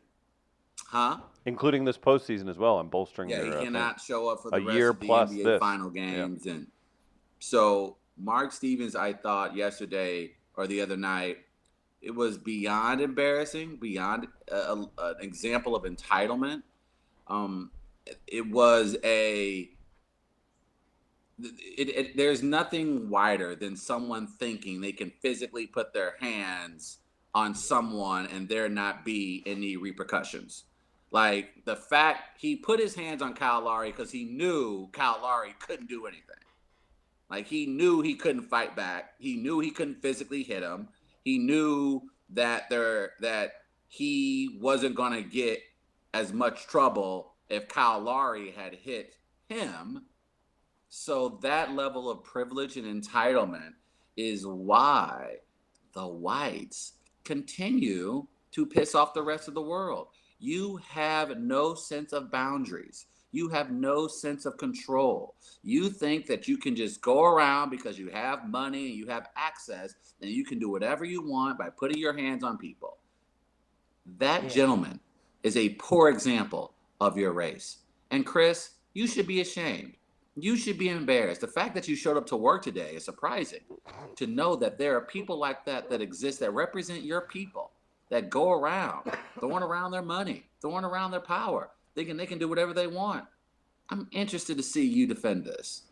Speaker 3: huh?
Speaker 1: Including this postseason as well. I'm bolstering
Speaker 3: Yeah,
Speaker 1: their
Speaker 3: he cannot show up for the
Speaker 1: a
Speaker 3: rest
Speaker 1: year
Speaker 3: of the
Speaker 1: plus
Speaker 3: NBA
Speaker 1: this.
Speaker 3: final games. And so Mark Stevens, I thought yesterday or the other night, it was beyond embarrassing, beyond an example of entitlement. It was there's nothing wider than someone thinking they can physically put their hands on someone and there not be any repercussions. Like the fact he put his hands on Kyle Lowry because he knew Kyle Lowry couldn't do anything. Like he knew he couldn't fight back. He knew he couldn't physically hit him. He knew that he wasn't going to get as much trouble if Kyle Lowry had hit him. So that level of privilege and entitlement is why the whites continue to piss off the rest of the world. You have no sense of boundaries. You have no sense of control. You think that you can just go around because you have money and you have access and you can do whatever you want by putting your hands on people. That gentleman is a poor example of your race. And Chris, you should be ashamed. You should be embarrassed. The fact that you showed up to work today is surprising. To know that there are people like that exist that represent your people, that go around, throwing around their money, throwing around their power, thinking they can do whatever they want. I'm interested to see you defend this.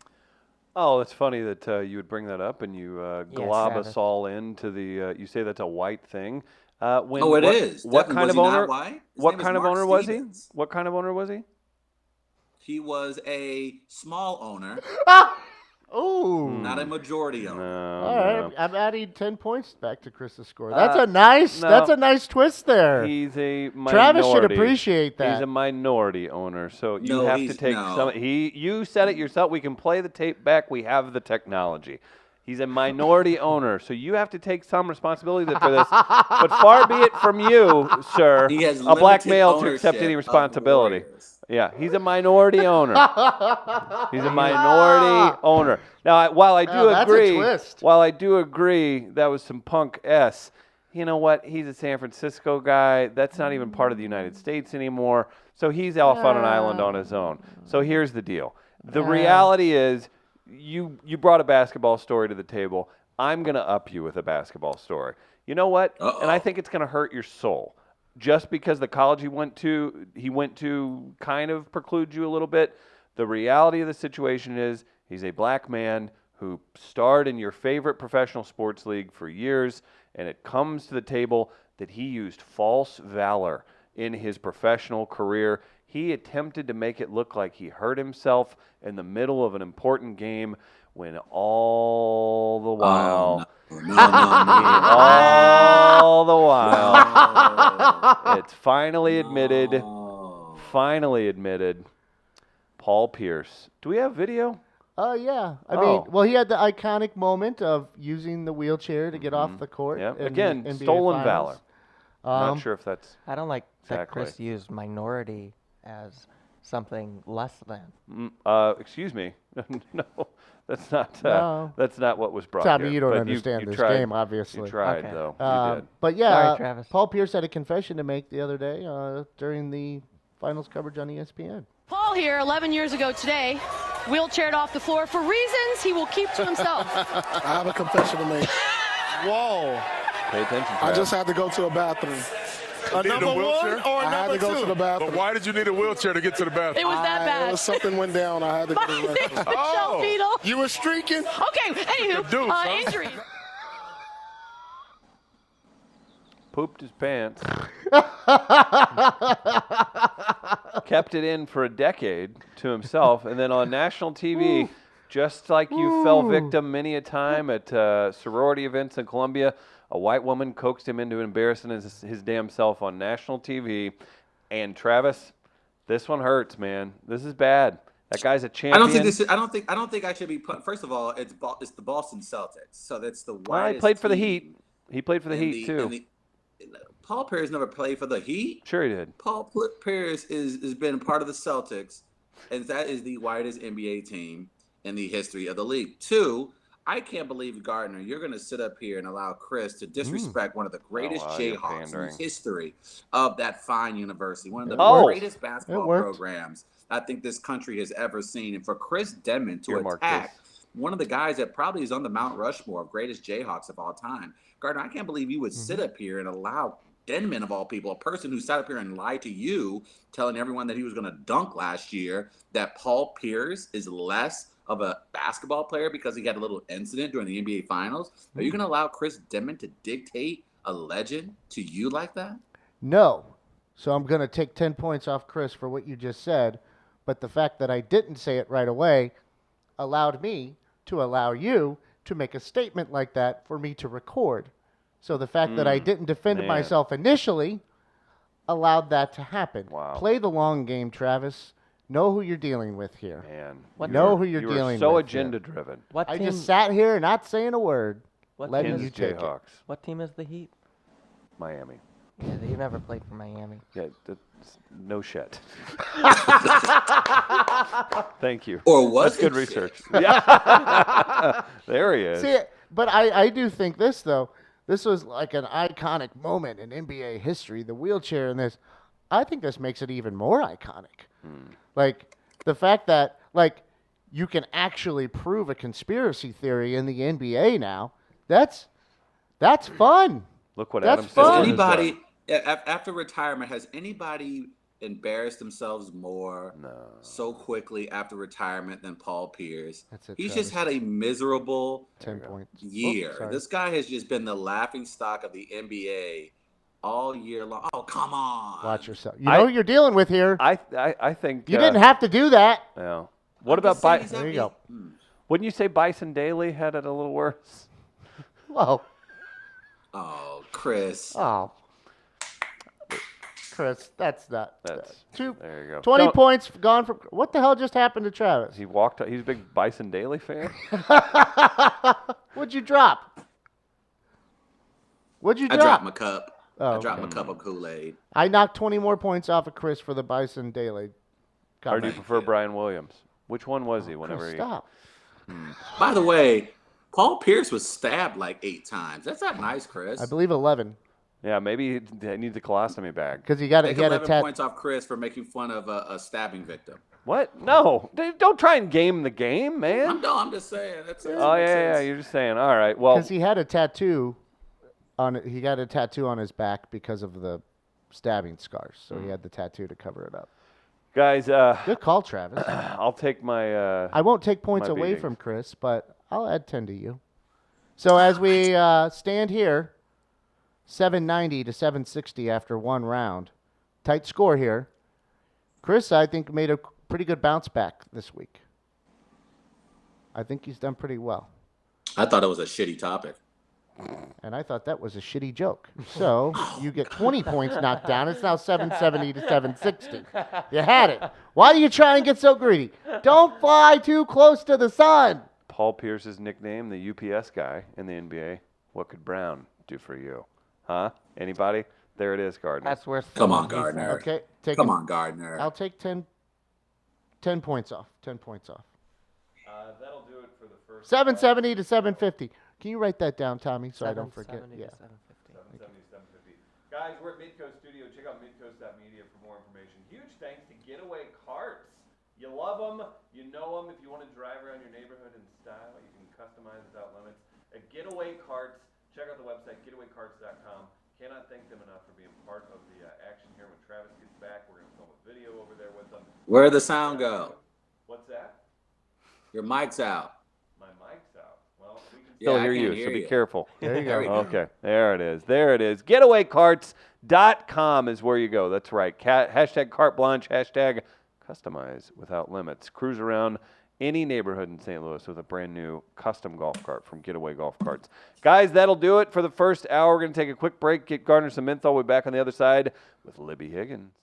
Speaker 1: Oh, it's funny that you would bring that up and you glob
Speaker 2: Travis.
Speaker 1: us all into the. You say that's a white thing.
Speaker 3: It is.
Speaker 1: What
Speaker 3: Definitely.
Speaker 1: kind
Speaker 3: Was
Speaker 1: of
Speaker 3: he not
Speaker 1: owner?
Speaker 3: white? His
Speaker 1: What
Speaker 3: name is
Speaker 1: kind of
Speaker 3: Mark
Speaker 1: owner was he?
Speaker 3: Stevens.
Speaker 1: What kind of owner was he?
Speaker 3: He was a small owner,
Speaker 4: Oh.
Speaker 3: not a majority owner.
Speaker 4: All right, I'm adding 10 points back to Chris's score. That's a nice twist there.
Speaker 1: He's a minority.
Speaker 4: Travis should appreciate that.
Speaker 1: He's a minority owner, so you
Speaker 3: No,
Speaker 1: have to
Speaker 3: he's-
Speaker 1: take
Speaker 3: no.
Speaker 1: some. You said it yourself. We can play the tape back. We have the technology. He's a minority owner, so you have to take some responsibility for this. But far be it from you, sir,
Speaker 3: He has
Speaker 1: a black
Speaker 3: limited
Speaker 1: male to accept
Speaker 3: ownership
Speaker 1: any
Speaker 3: of
Speaker 1: responsibility.
Speaker 3: Warriors.
Speaker 1: Yeah, he's a minority owner. He's a minority owner. Now, while I do
Speaker 4: that's a
Speaker 1: agree,
Speaker 4: twist.
Speaker 1: that was some punk S. You know what? He's a San Francisco guy. That's not even part of the United States anymore. So he's off on an island on his own. So here's the deal. The reality is, you brought a basketball story to the table. I'm gonna up you with a basketball story. You know what?
Speaker 3: Uh-oh.
Speaker 1: And I think it's gonna hurt your soul. Just because the college he went to kind of precludes you a little bit. The reality of the situation is he's a black man who starred in your favorite professional sports league for years, and it comes to the table that he used false valor in his professional career. He attempted to make it look like he hurt himself in the middle of an important game when all the while...
Speaker 3: No.
Speaker 1: all the while, it's finally admitted, Paul Pierce. Do we have video?
Speaker 4: Yeah. I
Speaker 1: Oh.
Speaker 4: mean, well, he had the iconic moment of using the wheelchair to get off the court.
Speaker 1: Yeah.
Speaker 4: in
Speaker 1: Again,
Speaker 4: the NBA
Speaker 1: stolen
Speaker 4: Finals.
Speaker 1: valor. Not sure if that's
Speaker 2: I don't like that
Speaker 1: Exactly.
Speaker 2: Chris used minority as something less than.
Speaker 1: excuse me. No, that's not.
Speaker 4: No.
Speaker 1: That's not what was brought
Speaker 4: Tommy,
Speaker 1: here.
Speaker 4: you don't
Speaker 1: But
Speaker 4: understand
Speaker 1: you
Speaker 4: this
Speaker 1: tried,
Speaker 4: game, obviously.
Speaker 1: You tried
Speaker 2: Okay.
Speaker 1: though. You did.
Speaker 4: But yeah,
Speaker 2: Sorry, Travis.
Speaker 4: Paul Pierce had a confession to make the other day during the finals coverage on ESPN.
Speaker 5: Paul here, 11 years ago today, wheelchaired off the floor for reasons he will keep to himself.
Speaker 6: I have a confession to make. Whoa.
Speaker 1: Pay attention.
Speaker 6: I
Speaker 1: Trav.
Speaker 6: just had to go to a bathroom.
Speaker 7: Need a
Speaker 6: number one
Speaker 7: wheelchair?
Speaker 6: or I had to go to the bathroom.
Speaker 7: But why did you need a wheelchair to get to the
Speaker 5: It
Speaker 7: bathroom?
Speaker 5: was that
Speaker 6: It
Speaker 5: bad.
Speaker 6: was something went down. I had to go to the restroom.
Speaker 7: Oh.
Speaker 5: Michelle Beadle.
Speaker 6: You were streaking?
Speaker 5: Okay, anywho,
Speaker 7: Deuce, huh?
Speaker 5: injuries.
Speaker 1: Pooped his pants. Kept it in for a decade to himself, and then on national TV, just like you fell victim many a time at sorority events in Columbia, a white woman coaxed him into embarrassing his damn self on national TV. And Travis, this one hurts, man. This is bad. That guy's a champion.
Speaker 3: I don't think this. I don't think I should be put. First of all, it's the Boston Celtics, so that's the whitest.
Speaker 1: Well, he played for the
Speaker 3: team.
Speaker 1: Heat. He played for the Heat too.
Speaker 3: Paul Pierce never played for the Heat.
Speaker 1: Sure he did.
Speaker 3: Paul Pierce has been part of the Celtics, and that is the whitest NBA team in the history of the league. Two, I can't believe, Gardner, you're going to sit up here and allow Chris to disrespect one of the greatest Jayhawks in the history of that fine university, one of the greatest basketball programs I think this country has ever seen. And for Chris Denman to attack one of the guys that probably is on the Mount Rushmore of greatest Jayhawks of all time, Gardner, I can't believe you would sit up here and allow Denman, of all people, a person who sat up here and lied to you, telling everyone that he was going to dunk last year, that Paul Pierce is less of a basketball player because he had a little incident during the NBA Finals. Are you going to allow Chris Denman to dictate a legend to you like that?
Speaker 4: No. So I'm going to take 10 points off Chris for what you just said. But the fact that I didn't say it right away allowed me to allow you to make a statement like that for me to record. So the fact that I didn't defend myself initially allowed that to happen.
Speaker 1: Wow.
Speaker 4: Play the long game, Travis. Know who you're dealing with here.
Speaker 1: Man,
Speaker 4: know who you're dealing with.
Speaker 1: So agenda-driven.
Speaker 4: I just sat here not saying a word.
Speaker 2: Letting
Speaker 4: you take it.
Speaker 1: Jayhawks.
Speaker 2: What team is the Heat?
Speaker 1: Miami.
Speaker 2: Yeah, you never played for Miami.
Speaker 1: Yeah, no shit. Thank you.
Speaker 3: Or was
Speaker 1: That's good research. Yeah. There he is.
Speaker 4: See, but I do think this, though. This was like an iconic moment in NBA history, the wheelchair and this. I think this makes it even more iconic. Like, the fact that, like, you can actually prove a conspiracy theory in the NBA now, that's fun.
Speaker 1: Look what
Speaker 4: That's
Speaker 1: Adam
Speaker 4: fun.
Speaker 1: Silver
Speaker 3: Has
Speaker 1: has
Speaker 3: anybody,
Speaker 1: done.
Speaker 3: after retirement, has anybody embarrassed themselves more so quickly after retirement than Paul Pierce? He's just had a miserable
Speaker 4: 10 points.
Speaker 3: year. This guy has just been the laughing stock of the NBA all year long. Oh, come on.
Speaker 4: Watch yourself. You know who you're dealing with here.
Speaker 1: I think
Speaker 4: You didn't have to do that.
Speaker 1: Yeah. What about Bison?
Speaker 4: There you go.
Speaker 1: Wouldn't you say Bison Daly had it a little worse?
Speaker 4: Well.
Speaker 3: Oh, Chris.
Speaker 4: Oh. Chris, that's not.
Speaker 1: There you go.
Speaker 4: 20 points gone from. What the hell just happened to Travis?
Speaker 1: He walked. He's a big Bison Daly fan.
Speaker 4: What'd you drop? What'd you drop?
Speaker 3: I dropped my cup.
Speaker 4: Oh,
Speaker 3: I dropped my cup of Kool-Aid.
Speaker 4: I knocked 20 more points off of Chris for the Bison Daily.
Speaker 1: Or do you prefer Brian Williams? Which one was he? Whenever
Speaker 4: Chris,
Speaker 1: he
Speaker 4: stop.
Speaker 3: By the way, Paul Pierce was stabbed like 8 times. That's not nice, Chris.
Speaker 4: I believe 11.
Speaker 1: Yeah, maybe he needs a colostomy bag.
Speaker 4: Because he got
Speaker 3: Take
Speaker 4: he had a
Speaker 3: 11 points off Chris for making fun of a stabbing victim.
Speaker 1: What? No, don't try and game the game, man.
Speaker 3: I'm just saying. That's
Speaker 1: Oh yeah, you're just saying. All right, well,
Speaker 4: because he had a tattoo on. He got a tattoo on his back because of the stabbing scars, so he had the tattoo to cover it up.
Speaker 1: Guys,
Speaker 4: good call, Travis.
Speaker 1: I'll take my.
Speaker 4: I won't take points
Speaker 1: my
Speaker 4: away
Speaker 1: beatings.
Speaker 4: from Chris, but I'll add 10 to you. So as we stand here, 790 to 760 after one round, tight score here. Chris, I think, made a pretty good bounce back this week. I think he's done pretty well.
Speaker 3: I thought it was a shitty topic.
Speaker 4: And I thought that was a shitty joke. So you get 20 points knocked down. It's now 770 to 760. You had it. Why do you try and get so greedy? Don't fly too close to the sun.
Speaker 1: Paul Pierce's nickname, the UPS guy in the NBA. What could Brown do for you? Huh? Anybody? There it is, Gardner.
Speaker 2: That's worth.
Speaker 3: Come on, Gardner.
Speaker 4: Okay.
Speaker 3: Come on, Gardner.
Speaker 4: I'll take 10 points off. 10 points off.
Speaker 1: That'll do it for the first.
Speaker 4: 770 to 750. Can you write that down, Tommy, so I don't forget?
Speaker 2: 770
Speaker 4: Yeah.
Speaker 2: to 750.
Speaker 1: 770, 750. Guys, we're at Midcoast Studio. Check out midcoast.media for more information. Huge thanks to Getaway Carts. You love them. You know them. If you want to drive around your neighborhood in style, you can customize without limits. At Getaway Carts, check out the website, getawaycarts.com. Cannot thank them enough for being part of the action here. When Travis gets back, we're going to film a video over there with them.
Speaker 3: Where'd the sound go?
Speaker 1: What's that?
Speaker 3: Your mic's out.
Speaker 1: My mic's out. Well, we can still
Speaker 3: I
Speaker 1: hear
Speaker 3: can't
Speaker 1: you,
Speaker 3: hear
Speaker 1: so be
Speaker 3: you.
Speaker 1: careful.
Speaker 4: There you
Speaker 3: There we
Speaker 4: go.
Speaker 3: go.
Speaker 1: Okay, there it is. There it is. GetawayCarts.com is where you go. That's right. Hashtag carte blanche, hashtag customize without limits. Cruise around any neighborhood in St. Louis with a brand new custom golf cart from Getaway Golf Carts. Guys, that'll do it for the first hour. We're going to take a quick break, get Gardner some info. We'll be back on the other side with Libby Higgins.